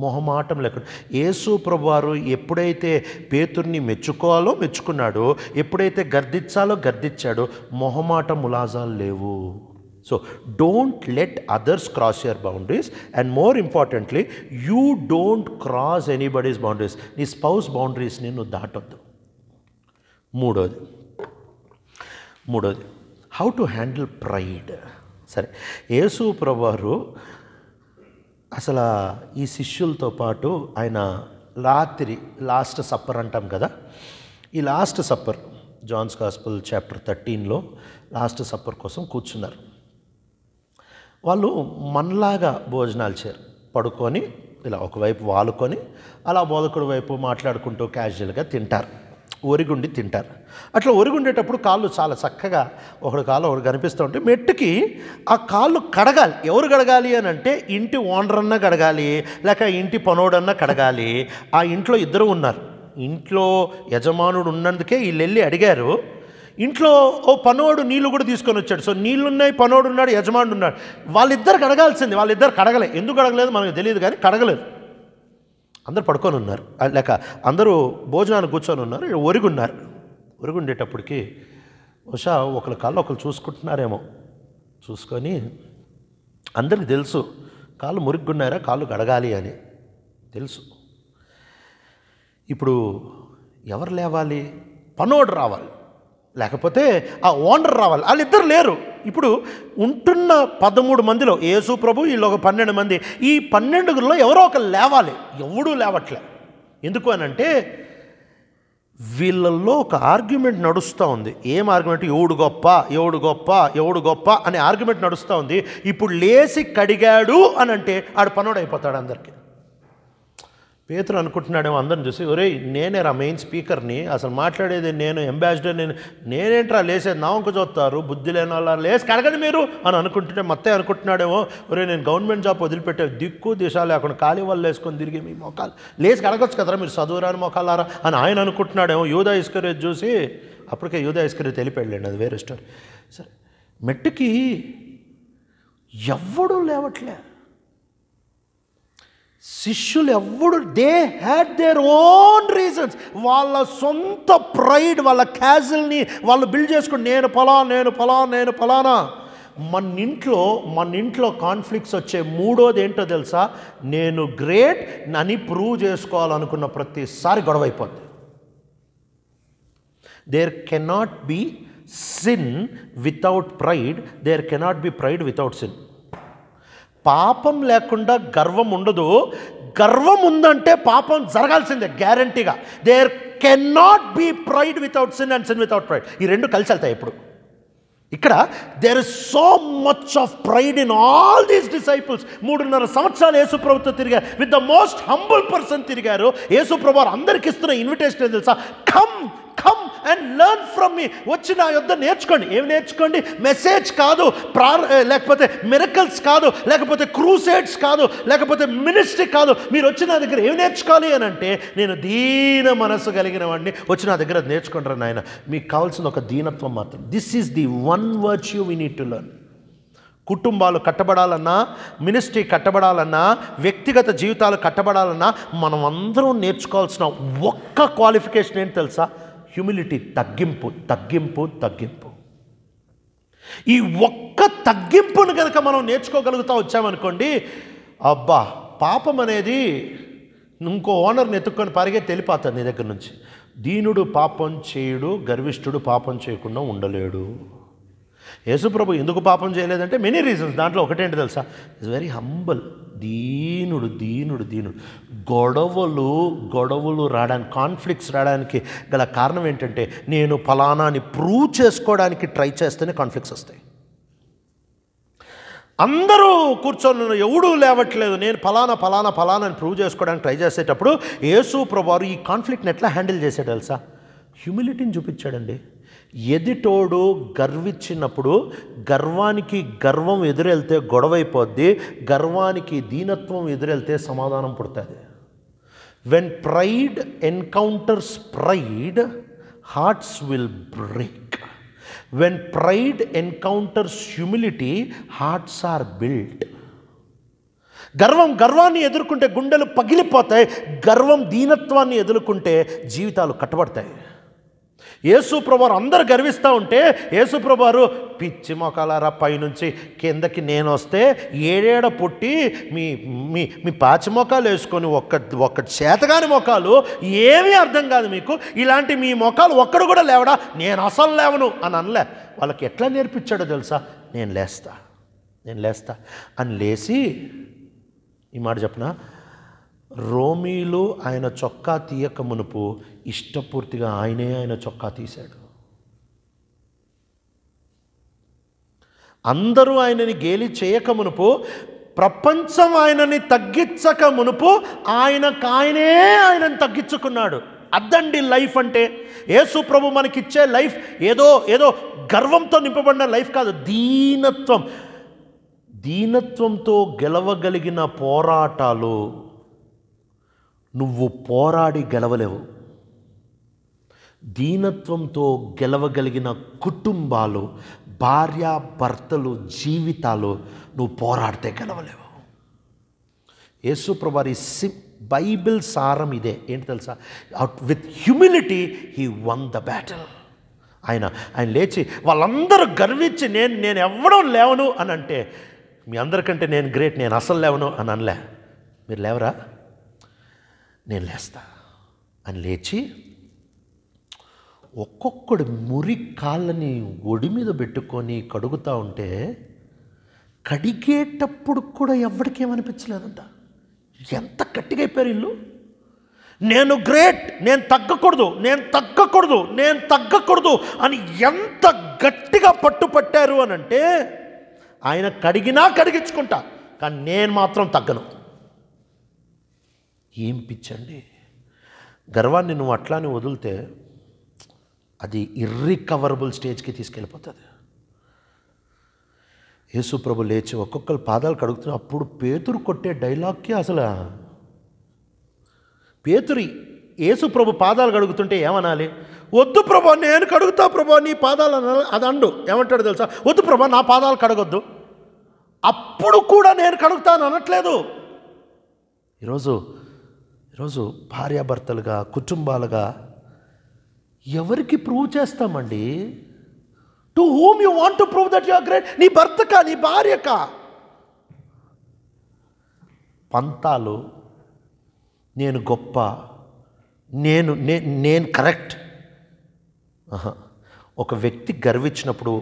మొహమాటం లేకుండా. యేసు ప్రభువారు ఎప్పుడైతే పేతుర్ని మెచ్చుకోవాలో మెచ్చుకున్నాడో, ఎప్పుడైతే గర్దించాలో గర్దించాడో, మొహమాటం ములాజాలు లేవు. So don't let others cross your boundaries, and more importantly, you don't cross anybody's boundaries. నీ స్పౌస్ బౌండరీస్ నేను దాటొద్దు. మూడోది హౌ టు హ్యాండిల్ ప్రైడ్. సరే, యేసు ప్రభువారు అసలు ఈ శిష్యులతో పాటు ఆయన లాస్ట్ సప్పర్ అంటాం కదా, ఈ last supper John's gospel chapter 13లో లాస్ట్ సప్పర్ కోసం కూర్చున్నారు. వాళ్ళు మనలాగా భోజనాలు చేయరు, పడుకొని ఇలా ఒకవైపు వాలుకొని అలా బోధకుడి వైపు మాట్లాడుకుంటూ క్యాజువల్గా తింటారు, ఒరిగుండి తింటారు. అట్లా ఒరిగుండేటప్పుడు కాళ్ళు చాలా చక్కగా ఒకటి కాళ్ళు ఒకటి కనిపిస్తూ ఉంటే మెట్టుకి ఆ కాళ్ళు కడగాలి. ఎవరు కడగాలి అని అంటే, ఇంటి ఓనర్ అన్నా కడగాలి, లేక ఇంటి పనోడన్నా కడగాలి. ఆ ఇంట్లో ఇద్దరు ఉన్నారు. ఇంట్లో యజమానుడు ఉన్నందుకే వీళ్ళు వెళ్ళి అడిగారు. ఇంట్లో ఓ పనోడు నీళ్ళు కూడా తీసుకొని వచ్చాడు. సో నీళ్ళున్నాయి, పనోడు ఉన్నాడు, యజమానుడు ఉన్నాడు. వాళ్ళిద్దరు కడగాల్సింది, వాళ్ళిద్దరు కడగలే. ఎందుకు కడగలేదు మనకు తెలియదు, కానీ కడగలేదు. అందరు పడుకొని ఉన్నారు, లేక అందరూ భోజనానికి కూర్చొని ఉన్నారు, ఒరుగున్నారు. ఒరుగుండేటప్పటికి బహుశా ఒకరి కాళ్ళు ఒకరు చూసుకుంటున్నారేమో, చూసుకొని అందరికి తెలుసు కాళ్ళు మురిగ్గున్నారా, కాళ్ళు కడగాలి అని తెలుసు. ఇప్పుడు ఎవరు లేవాలి? పనోడు రావాలి, లేకపోతే ఆ ఓనర్ రావాలి. వాళ్ళిద్దరు లేరు. ఇప్పుడు ఉంటున్న 13 మందిలో యేసు ప్రభు వీళ్ళు ఒక 12 మంది. ఈ 12లో ఎవరో ఒకరు లేవాలి. ఎవడూ లేవట్లే. ఎందుకు అని అంటే వీళ్ళల్లో ఒక ఆర్గ్యుమెంట్ నడుస్తూ ఉంది. ఏం ఆర్గ్యుమెంట్? ఎవడు గొప్ప, ఎవడు గొప్ప, ఎవడు గొప్ప అనే ఆర్గ్యుమెంట్ నడుస్తూ ఉంది. ఇప్పుడు లేచి కడిగాడు అని అంటే ఆడు పనోడు అయిపోతాడు అందరికీ. పేతురు అనుకుంటున్నాడేమో అందరిని చూసి, ఒరే నేనేరా మెయిన్ స్పీకర్ని, అసలు మాట్లాడేది నేను, అంబాసిడర్ నేనేంట్రా లేసేది, నావంక చూస్తారు బుద్ధి లేని వాళ్ళ, లేసి కడగండి మీరు అని అనుకుంటుంటే మొత్తం అనుకుంటున్నాడేమో, ఒరే నేను గవర్నమెంట్ జాబ్ వదిలిపెట్టే దిక్కు దిశ లేకుండా ఖాళీ వాళ్ళు వేసుకొని తిరిగి మీ మొఖాలు లేసి కడగొచ్చు కదరా మీరు చదువురాని మొఖాలారా అని ఆయన అనుకుంటున్నాడేమో. యూదా ఇస్కరియోతు చూసి, అప్పటికే యూదా ఇస్కరియోతు వెళ్ళిపోయాడండి, అది వేరే స్టోరీ. సరే, మెట్టుకి ఎవ్వడూ లేవట్లే. శిష్యులు ఎవ్వడు, they had their own reasons. వాళ్ళ సొంత ప్రైడ్, వాళ్ళ క్యాజువల్ని వాళ్ళు బిల్డ్ చేసుకుని నేను ఫలానా. మన ఇంట్లో కాన్ఫ్లిక్ట్స్ వచ్చే మూడోది ఏంటో తెలుసా? నేను గ్రేట్ అని ప్రూవ్ చేసుకోవాలనుకున్న ప్రతిసారి గొడవ అయిపోద్ది. There cannot be sin without pride, there cannot be pride without sin. పాపం లేకుండా గర్వం ఉండదు, గర్వం ఉందంటే పాపం జరగాల్సిందే గ్యారంటీగా. There cannot be pride without sin and sin without pride. ఈ రెండు కలిసి వెళ్తాయి. ఇప్పుడు ఇక్కడ there is so much of pride in all these disciples. 3.5 సంవత్సరాలు యేసుప్రభుతో తిరిగారు, with the most humble person తిరిగారు. యేసుప్రభు అందరికి ఇస్తున్న ఇన్విటేషన్ ఏం తెలుసా? కమ్ అండ్ లెర్న్ ఫ్రమ్ మీ. వచ్చి నా యొద్ద నేర్చుకోండి. ఏమి నేర్చుకోండి? మెసేజ్ కాదు, లేకపోతే మిరకల్స్ కాదు, లేకపోతే క్రూసేడ్స్ కాదు, లేకపోతే మినిస్ట్రీ కాదు. మీరు వచ్చి నా దగ్గర ఏమి నేర్చుకోవాలి అని అంటే, నేను దీన మనసు కలిగిన వాడిని, వచ్చి నా దగ్గర నేర్చుకుంటారు నాయన. మీకు కావాల్సిన ఒక దీనత్వం మాత్రం. This is the one virtue we need to learn. కుటుంబాలు కట్టబడాలన్నా, మినిస్ట్రీ కట్టబడాలన్నా, వ్యక్తిగత జీవితాలు కట్టబడాలన్నా మనం అందరం నేర్చుకోవాల్సిన ఒక్క క్వాలిఫికేషన్ ఏంటి తెలుసా? హ్యూమిలిటీ, తగ్గింపు. ఈ ఒక్క తగ్గింపును కనుక మనం నేర్చుకోగలుగుతా వచ్చామనుకోండి, అబ్బా పాపం అనేది ఇంకో ఓనర్ని ఎత్తుక్కొని పరిగెత్తి వెళ్ళిపోతుంది నీ దగ్గర నుంచి. దీనుడు పాపం చేయుడు, గర్విష్ఠుడు పాపం చేయకుండా ఉండలేడు. యేసుప్రభు ఎందుకు పాపం చేయలేదంటే మెనీ రీజన్స్. దాంట్లో ఒకటేంటి తెలుసా? It's very humble. దీనుడు. గొడవలు రావడానికి, కాన్ఫ్లిక్ట్స్ రావడానికి గల కారణం ఏంటంటే, నేను ఫలానా అని ప్రూవ్ చేసుకోవడానికి ట్రై చేస్తేనే కాన్ఫ్లిక్ట్స్ వస్తాయి. అందరూ కూర్చొని ఎవడూ లేవట్లేదు, నేను ఫలానా అని ప్రూవ్ చేసుకోవడానికి ట్రై చేసేటప్పుడు యేసుప్రభు ఈ కాన్ఫ్లిక్ట్ని ఎట్లా హ్యాండిల్ చేశాడు తెలుసా? హ్యూమిలిటీని చూపించాడండి. ఎదిటోడు గర్వించినప్పుడు, గర్వానికి గర్వం ఎదురెళ్తే గొడవైపోద్ది, గర్వానికి దీనత్వం ఎదురెళ్తే సమాధానం పుడుతుంది. When pride encounters pride, hearts will break. When pride encounters humility, hearts are built. గర్వాన్ని ఎదుర్కొంటే గుండెలు పగిలిపోతాయి, గర్వం దీనత్వాన్ని ఎదుర్కొంటే జీవితాలు కట్టబడతాయి. యేసుప్రభువారు అందరు గర్విస్తూ ఉంటే యేసుప్రభువారు, పిచ్చి మొఖాలారా, పైనుంచి కిందకి నేను వస్తే ఏడేడ పుట్టి మీ పాచి మొఖాలు వేసుకొని ఒక్క చేతగాని మొఖాలు, ఏమీ అర్థం కాదు మీకు, ఇలాంటి మీ మొఖాలు ఒక్కడు కూడా లేవడా, నేను అసలు లేవను అని అనలే. వాళ్ళకి ఎట్లా నేర్పించాడో తెలుసా? నేను లేస్తా అని లేచి, ఈ మాట చెప్పనా, రోమీలు ఆయన చొక్కా తీయక మునుపు ఇష్టపూర్తిగా ఆయన చొక్కా తీశాడు. అందరూ ఆయనని గేలి చేయక మునుపు, ప్రపంచం ఆయనని తగ్గించక మునుపు ఆయనని తగ్గించుకున్నాడు. అద్దండి లైఫ్ అంటే. యేసు ప్రభు మనకిచ్చే లైఫ్ ఏదో గర్వంతో నింపబడిన లైఫ్ కాదు, దీనత్వంతో గెలవగలిగిన పోరాటాలు నువ్వు పోరాడి గెలవలేవు. దీనత్వంతో గెలవగలిగిన కుటుంబాలు, భార్యాభర్తలు జీవితాలు నువ్వు పోరాడితే గెలవలేవు. యేసుప్రభువారి బైబిల్ సారం ఇదే. ఏంటి తెలుసా? With humility he one the battle. ఆయన లేచి వాళ్ళందరూ గర్వించి నేను ఎవ్వడం లేవను అని అంటే, మీ అందరికంటే నేను గ్రేట్, నేను అసలు లేవను అని అనలే. మీరు లేవరా, నేను లేస్తా అని లేచి ఒక్కొక్కడు మురి కాళ్ళని ఒడి మీద పెట్టుకొని కడుగుతూ ఉంటే కడిగేటప్పుడు కూడా ఎవరికేమనిపించలేదంట. ఎంత గట్టిగా అయిపోయారు ఇల్లు. నేను గ్రేట్, నేను తగ్గకూడదు, నేను తగ్గకూడదు, నేను తగ్గకూడదు అని ఎంత గట్టిగా పట్టుపట్టారు అని అంటే, ఆయన కడిగినా కడిగించుకుంటా, కానీ నేను మాత్రం తగ్గను. ఏం పిచ్చండి. గర్వాన్ని నువ్వు అట్లానే వదిలితే అది ఇర్రికవరబుల్ స్టేజ్కి తీసుకెళ్ళిపోతుంది. యేసు ప్రభు లేచి ఒక్కొక్కరు పాదాలు కడుగుతున్నా. అప్పుడు పేతురు కొట్టే డైలాగ్కి అసలు పేతురు యేసు ప్రభు పాదాలు కడుగుతుంటే ఏమనాలి? వద్దు ప్రభా, నేను కడుగుతా ప్రభా నీ పాదాలు అనాలి. అది అండు. ఏమంటాడు తెలుసా? వద్దు ప్రభా, నా పాదాలు కడగొద్దు. అప్పుడు కూడా నేను కడుగుతాను అనట్లేదు. ఈరోజు భార్యాభర్తలుగా, కుటుంబాలుగా ఎవరికి ప్రూవ్ చేస్తామండి? To whom you want to prove that you are great? నీ భర్తకా, నీ భార్యకా? పంతాలు, నేను గొప్ప, నేను కరెక్ట్. ఒక వ్యక్తి గర్వించినప్పుడు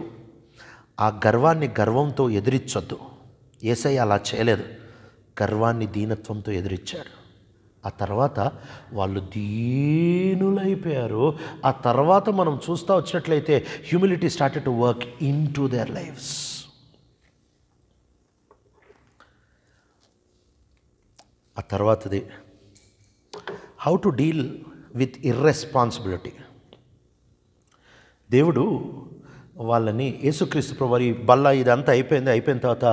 ఆ గర్వాన్ని గర్వంతో ఎదిరించొద్దు. యేసయ్య అలా చేయలేదు. గర్వాన్ని దీనత్వంతో ఎదిరించాడు. ఆ తర్వాత వాళ్ళు దీనులైపోయారు. ఆ తర్వాత మనం చూస్తూ వచ్చినట్లయితే humility started to work in to their lifes. ఆ తర్వాతది how to deal with irresponsibility. దేవుడు వాళ్ళని యేసుక్రీస్తు ప్రభువారి బల్ల ఇదంతా అయిపోయిన తర్వాత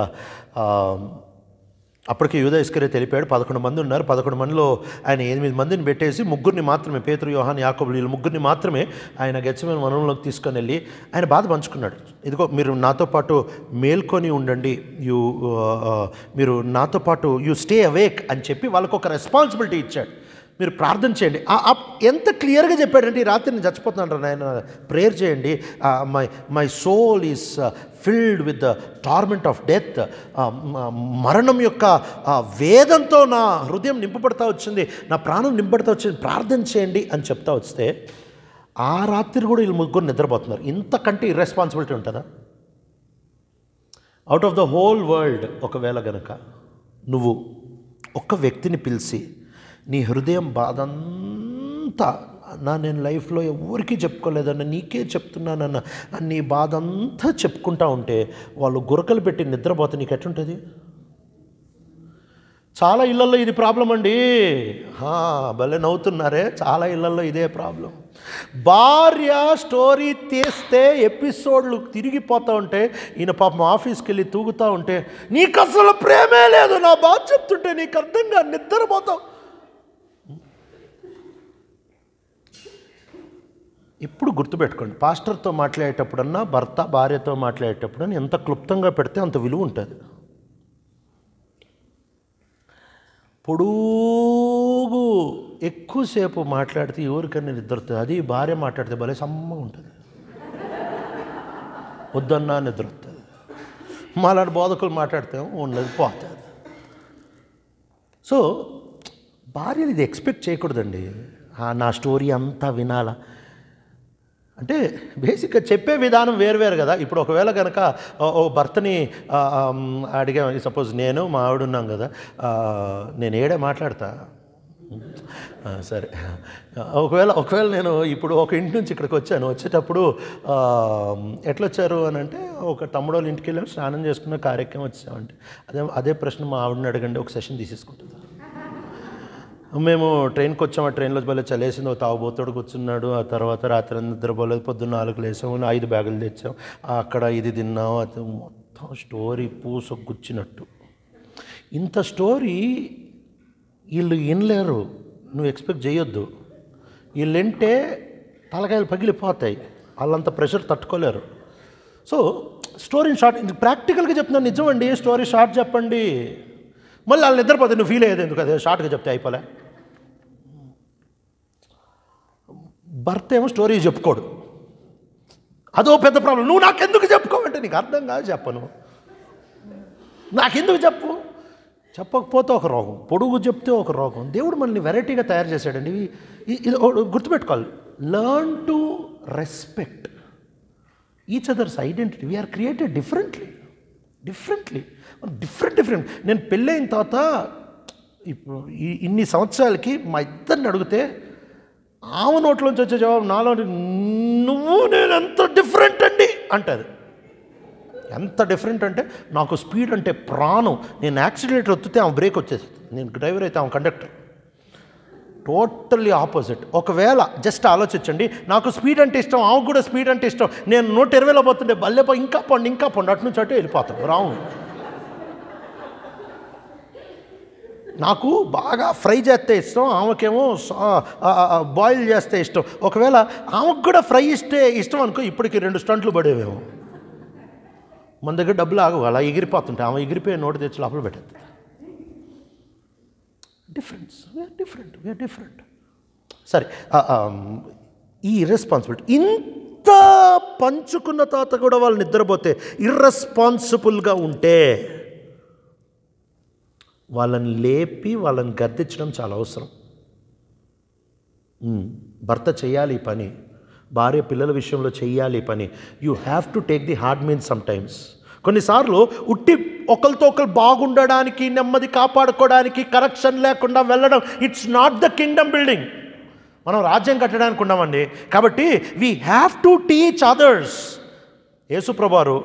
అప్పటికే యూదా ఇస్కరియోతు తెలిపాడు. 11 మంది ఉన్నారు. 11 మందిలో ఆయన 8 మందిని పెట్టేసి ముగ్గురిని మాత్రమే, పేతురు, యోహాను, యాకోబు, వీళ్ళు ముగ్గురిని మాత్రమే ఆయన గెత్సేమనే వనంలోకి తీసుకొని వెళ్ళి ఆయన బాధ పంచుకున్నాడు. ఇదిగో మీరు నాతో పాటు మేల్కొని ఉండండి, మీరు నాతో పాటు యూ స్టే అవేక్ అని చెప్పి వాళ్ళకు ఒక రెస్పాన్సిబిలిటీ ఇచ్చాడు. మీరు ప్రార్థన చేయండి. ఎంత క్లియర్గా చెప్పాడంటే, ఈ రాత్రి నేను చచ్చిపోతున్నాను నాయన, ప్రేయర్ చేయండి. My soul is filled with the torment of death. మరణం యొక్క వేదంతో నా హృదయం నింపబడతా వచ్చింది, నా ప్రాణం నింపబడతా వచ్చింది, ప్రార్థన చేయండి అని చెప్తా వస్తే ఆ రాత్రి కూడా వీళ్ళు ముగ్గురు నిద్రపోతున్నారు. ఇంతకంటే ఇర్రెస్పాన్సిబిలిటీ ఉంటుందా? Out of the whole world ఒకవేళ గనక నువ్వు ఒక్క వ్యక్తిని పిలిచి నీ హృదయం బాధంతా, నేను లైఫ్లో ఎవరికి చెప్పుకోలేదన్న, నీకే చెప్తున్నానన్న నీ బాధ అంతా చెప్పుకుంటా ఉంటే వాళ్ళు గురకలు పెట్టి నిద్రపోతే నీకు ఎట్లుంటుంది? చాలా ఇళ్లలో ఇది ప్రాబ్లం అండి. భలే నవ్వుతున్నారే. చాలా ఇళ్లలో ఇదే ప్రాబ్లం. భార్య స్టోరీ తీస్తే ఎపిసోడ్లు తిరిగిపోతూ ఉంటే, ఈయన పాపం ఆఫీస్కి వెళ్ళి తూగుతూ ఉంటే, నీకు అసలు ప్రేమే లేదు, నా బాధ చెప్తుంటే నీకు అర్థంగా నిద్రపోతావు. ఎప్పుడు గుర్తుపెట్టుకోండి, పాస్టర్తో మాట్లాడేటప్పుడన్నా, భర్త భార్యతో మాట్లాడేటప్పుడన్నా ఎంత క్లుప్తంగా పెడితే అంత విలువ ఉంటుంది. పొడుగు ఎక్కువసేపు మాట్లాడితే ఎవరికన్నా నిద్రొస్తుంది. అది భార్య మాట్లాడితే భలే సమ్మగా ఉంటుంది, వద్దన్నా నిద్రొస్తుంది. మాలాంటి బోధకులు మాట్లాడితే ఉండదు, పోతుంది. సో భార్యలు ఇది ఎక్స్పెక్ట్ చేయకూడదండి. నా స్టోరీ అంతా వినాలా అంటే, బేసిక్గా చెప్పే విధానం వేరువేరు కదా. ఇప్పుడు ఒకవేళ కనుక ఓ భర్తని అడిగా, సపోజ్ నేను మా ఆవిడ ఉన్నాం కదా, నేను ఏడే మాట్లాడతా, సరే. ఒకవేళ నేను ఇప్పుడు ఒక ఇంటి నుంచి ఇక్కడికి వచ్చేటప్పుడు ఎట్లొచ్చారు అని అంటే, ఒక తమ్ముడు వాళ్ళ ఇంటికి వెళ్ళాము, స్నానం చేసుకున్న కార్యక్రమం వచ్చామంటే, అదే ప్రశ్న మా ఆవిడని అడగండి, ఒక సెషన్ తీసేసుకుంటుంది. మేము ట్రైన్కి వచ్చాము, ఆ ట్రైన్లో భలే చలేసింది, ఒక తాగుబోతుడు కూర్చున్నాడు. ఆ తర్వాత రాత్రి నిద్రపోలేదు, పొద్దున్న 4 లేసాము, 5 బ్యాగులు తెచ్చాం, అక్కడ ఇది తిన్నాం, అది మొత్తం స్టోరీ పూస గుచ్చినట్టు. ఇంత స్టోరీ వీళ్ళు వినలేరు, నువ్వు ఎక్స్పెక్ట్ చేయొద్దు. వీళ్ళు వింటే తలకాయలు పగిలిపోతాయి, వాళ్ళంత ప్రెషర్ తట్టుకోలేరు. సో స్టోరీని షార్ట్, ప్రాక్టికల్గా చెప్తున్నాను, నిజమండి. స్టోరీ షార్ట్ చెప్పండి, మళ్ళీ వాళ్ళు నిద్రపోతే నువ్వు ఫీల్ అయ్యేది ఎందుకు? అదే షార్ట్గా చెప్తే అయిపోలే. భర్త ఏమో స్టోరీ చెప్పుకోడు, అదో పెద్ద ప్రాబ్లం. నువ్వు నాకెందుకు చెప్పుకోవంటే, నీకు అర్థం కాదు, చెప్పను. నాకెందుకు చెప్పకపోతే ఒక రోగం, పొడుగు చెప్తే ఒక రోగం. దేవుడు మనల్ని వెరైటీగా తయారు చేశాడండి. ఇది గుర్తుపెట్టుకోవాలి. Learn to respect each others identity. We are created differently. Different. నేను పెళ్ళైన తర్వాత ఇప్పుడు ఇన్ని సంవత్సరాలకి మా ఇద్దరిని అడిగితే ఆమె నోట్లోంచి వచ్చే జవాబు నాలో నువ్వు నేను ఎంత డిఫరెంట్ అండి అంటారు. ఎంత డిఫరెంట్ అంటే నాకు స్పీడ్ అంటే ప్రాణం. నేను యాక్సిడెంట్ వత్తితే ఆమె బ్రేక్ వచ్చేస్తుంది, నేను డ్రైవర్ అయితే ఆమె కండక్టర్. Totally opposite. ఒకవేళ జస్ట్ ఆలోచించండి, నాకు స్పీడ్ అంటే ఇష్టం, ఆమెకు కూడా స్పీడ్ అంటే ఇష్టం. నేను 120లో పోతుంటే బల్లెపో ఇంకా పండు అటు నుంచి అటు వెళ్ళిపోతాం. రావు. నాకు బాగా ఫ్రై చేస్తే ఇష్టం, ఆమెకేమో బాయిల్ చేస్తే ఇష్టం. ఒకవేళ ఆమెకు కూడా ఫ్రై ఇష్టం అనుకో, ఇప్పటికి 2 స్టంట్లు పడేవేమో. మన దగ్గర డబ్బులు ఆగవు, అలా ఎగిరిపోతుంటాయి. ఆమె ఎగిరిపోయి నోటి తెచ్చి లోపల పెట్టేది. We are different. సరే, ఈ ఇర్రెస్పాన్సిబిలిటీ ఇంత పంచుకున్న తర్వాత కూడా వాళ్ళు నిద్రపోతే ఇర్రెస్పాన్సిబుల్గా ఉంటే వాళ్ళని లేపి వాళ్ళని గద్దించడం చాలా అవసరం. భర్త చేయాలి ఈ పని, భార్య పిల్లల విషయంలో చెయ్యాలి ఈ పని. You have to take the hard means sometimes. కొన్నిసార్లు ఉట్టి ఒకరితో ఒకరు బాగుండడానికి, నెమ్మది కాపాడుకోవడానికి, కరెక్షన్ లేకుండా వెళ్ళడం, it's not the kingdom building. మనం రాజ్యం కట్టడానికి ఉన్నామండి. కాబట్టి we have to teach others. యేసుప్రభువారు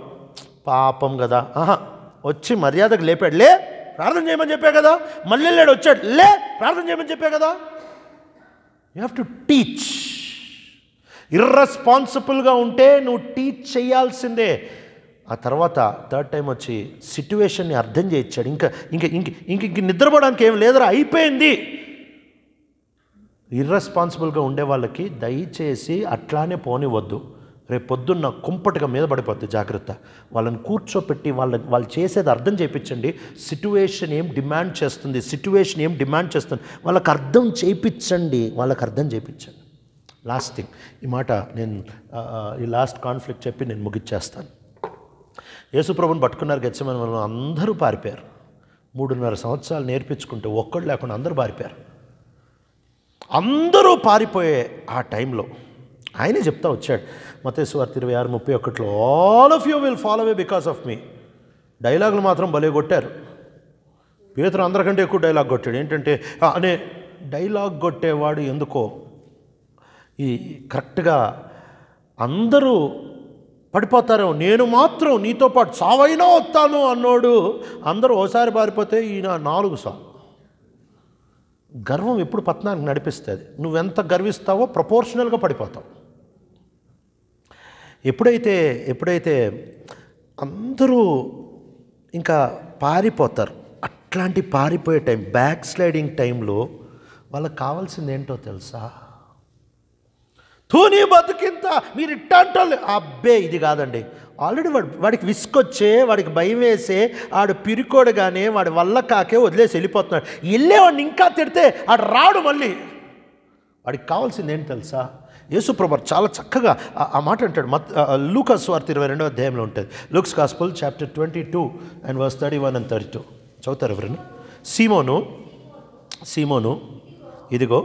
పాపం కదా వచ్చి మర్యాదకు లేపాడు. లే ప్రార్థన చేయమని చెప్పా కదా. మళ్ళీ లేడు వచ్చాడు, లే ప్రార్థన చేయమని చెప్పా కదా. You have to teach. ఇర్రెస్పాన్సిబుల్గా ఉంటే నువ్వు టీచ్ చేయాల్సిందే. ఆ తర్వాత 3rd టైం వచ్చి సిట్యువేషన్ని అర్థం చేయించాడు. ఇంక నిద్రపోవడానికి ఏం లేదురా, అయిపోయింది. ఇర్రెస్పాన్సిబుల్గా ఉండే వాళ్ళకి దయచేసి అట్లానే పోనివద్దు. రేపు పొద్దున్న కుంపటిగా మీద పడిపోద్ది, జాగ్రత్త. వాళ్ళని కూర్చోపెట్టి వాళ్ళు చేసేది అర్థం చేయించండి. సిట్యువేషన్ ఏం డిమాండ్ చేస్తుంది, వాళ్ళకి అర్థం చేయించండి. లాస్ట్ థింగ్, ఈ మాట నేను ఈ లాస్ట్ కాన్ఫ్లిక్ట్ చెప్పి నేను ముగిచ్చేస్తాను. యేసుప్రభుని పట్టుకున్నారు గెత్సేమనే వల్ల, అందరూ పారిపోయారు. 3.5 సంవత్సరాలు నేర్పించుకుంటే ఒక్కడు లేకుండా అందరూ పారిపోయారు. అందరూ పారిపోయే ఆ టైంలో ఆయనే చెప్తా వచ్చాడు. మత్తయి సువార్త 26:31 all of you will fall away because of me. డైలాగులు మాత్రం భలే కొట్టారు. పేతురు అందరికంటే ఎక్కువ డైలాగ్ కొట్టాడు. ఏంటంటే అనే డైలాగ్ కొట్టేవాడు ఎందుకో ఈ కరెక్ట్గా అందరూ పడిపోతారేమో, నేను మాత్రం నీతో పాటు సావైనా వస్తాను అన్నోడు అందరూ ఓసారి పారిపోతే ఈయన 4 సార్లు. గర్వం ఎప్పుడు పతనానికి నడిపిస్తుంది. నువ్వెంత గర్విస్తావో ప్రపోర్షనల్గా పడిపోతావు. ఎప్పుడైతే అందరూ ఇంకా పారిపోతారు, అట్లాంటి పారిపోయే టైం, బ్యాక్ స్లైడింగ్ టైంలో వాళ్ళకి కావాల్సింది ఏంటో తెలుసా? తూని బతుకింత మీరు ఇట్టంటోళ్ళు. అబ్బే ఇది కాదండి. ఆల్రెడీ వాడికి విసుకొచ్చే, వాడికి భయం వేసే, ఆడు పిరికోడుగానే వాడి వల్ల కాకే వదిలేసి వెళ్ళిపోతున్నాడు. వెళ్ళేవాడిని ఇంకా తిడితే ఆడు రాడు మళ్ళీ. వాడికి కావాల్సింది ఏంటి తెలుసా? యేసుప్రభు చాలా చక్కగా ఆ మాట అంటాడు. లూకా సువార్త 22వ అధ్యాయంలో ఉంటుంది. Luke's gospel chapter 22 and verse 31 and 32 చదువుతారు ఎవరైనా? సీమోను ఇదిగో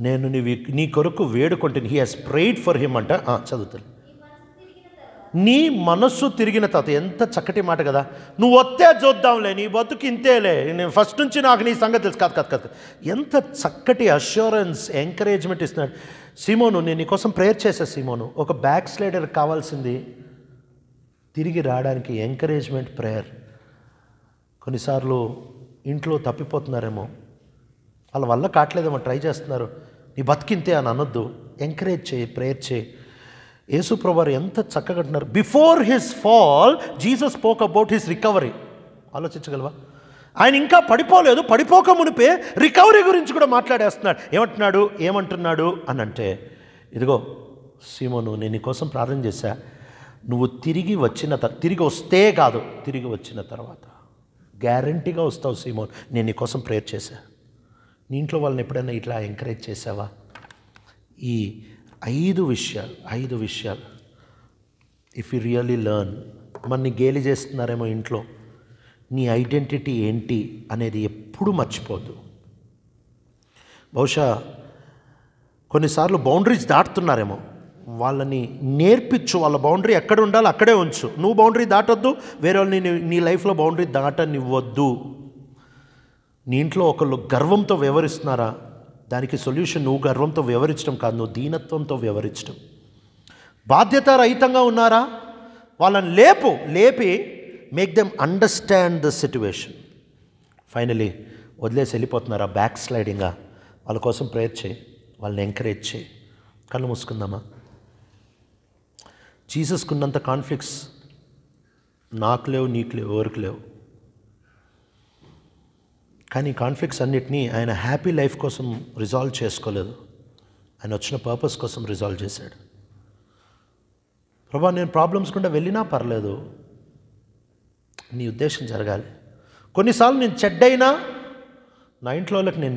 నేను నీ కొరకు వేడుకుంటాను. He has prayed for him అంట. చదువుతాను. నీ మనస్సు తిరిగిన తర్వాత, ఎంత చక్కటి మాట కదా. నువ్వు వస్తే చూద్దాంలే, నీ బతుకు ఇంతేలే, నేను ఫస్ట్ నుంచి నాకు నీ సంగతి తెలుసు. కాదు. ఎంత చక్కటి అష్యూరెన్స్, ఎంకరేజ్మెంట్ ఇస్తున్నాడు. సీమోను, నేను నీకోసం ప్రేయర్ చేశా. సీమోను, ఒక బ్యాక్ స్లైడర్ కావాల్సింది తిరిగి రావడానికి ఎంకరేజ్మెంట్, ప్రేయర్. కొన్నిసార్లు ఇంట్లో తప్పిపోతున్నారేమో, వాళ్ళ వల్ల కావట్లేదేమో, ట్రై చేస్తున్నారు. నీ బతికింతే అని అనొద్దు, ఎంకరేజ్ చేయి, ప్రేయర్ చేయి. యేసుప్రభువారు ఎంత చక్కగా అంటున్నారు. Before his fall Jesus spoke about his recovery. ఆలోచించగలవా? ఆయన ఇంకా పడిపోలేదు, పడిపోక మునిపే రికవరీ గురించి కూడా మాట్లాడేస్తున్నాడు. ఏమంటున్నాడు అని అంటే, ఇదిగో సీమోను, నేను నీకోసం ప్రార్థన చేశా. నువ్వు తిరిగి వస్తే కాదు, తిరిగి వచ్చిన తర్వాత గ్యారంటీగా వస్తావు సీమోన్. నేను నీకోసం ప్రేయర్ చేశా. నీ ఇంట్లో వాళ్ళని ఎప్పుడైనా ఇట్లా ఎంకరేజ్ చేసావా? ఈ 5 విషయాలు ఇఫ్ యు రియల్లీ లెర్న్, మనని గేలి చేస్తున్నారేమో ఇంట్లో, నీ ఐడెంటిటీ ఏంటి అనేది ఎప్పుడు మర్చిపోద్దు. బహుశా కొన్నిసార్లు బౌండరీస్ దాటుతున్నారేమో, వాళ్ళని నేర్పించు. వాళ్ళ బౌండరీ ఎక్కడ ఉండాలో అక్కడే ఉంచు. నువ్వు బౌండరీ దాటొద్దు, వేరే వాళ్ళని నీ లైఫ్లో బౌండరీ దాటనివ్వద్దు. నీ ఇంట్లో ఒకళ్ళు గర్వంతో వ్యవహరిస్తున్నారా, దానికి సొల్యూషన్ నువ్వు గర్వంతో వ్యవహరించడం కాదు, నువ్వు దీనత్వంతో వ్యవహరించడం. బాధ్యతారహితంగా ఉన్నారా, వాళ్ళని లేపి make them understand the situation. Finally వదిలేసి వెళ్ళిపోతున్నారా, బ్యాక్ స్లైడింగ్గా, వాళ్ళ కోసం ప్రేయర్ చేయి, వాళ్ళని ఎంకరేజ్ చేయి. కళ్ళు మూసుకుందామా? జీసస్కు ఉన్నంత కాన్ఫ్లిక్ట్స్ నాకు లేవు, నీకు లేవు, ఎవరికి లేవు. కానీ కాన్ఫ్లిక్ట్స్ అన్నిటినీ ఆయన హ్యాపీ లైఫ్ కోసం రిజాల్వ్ చేసుకోలేదు, ఆయన వచ్చిన పర్పస్ కోసం రిజాల్వ్ చేశాడు. ప్రభా, నేను ప్రాబ్లమ్స్ గుండా వెళ్ళినా పర్లేదు, నీ ఉద్దేశం జరగాలి. కొన్నిసార్లు నేను చెడ్డైనా నా ఇంట్లో వాళ్ళకి నేను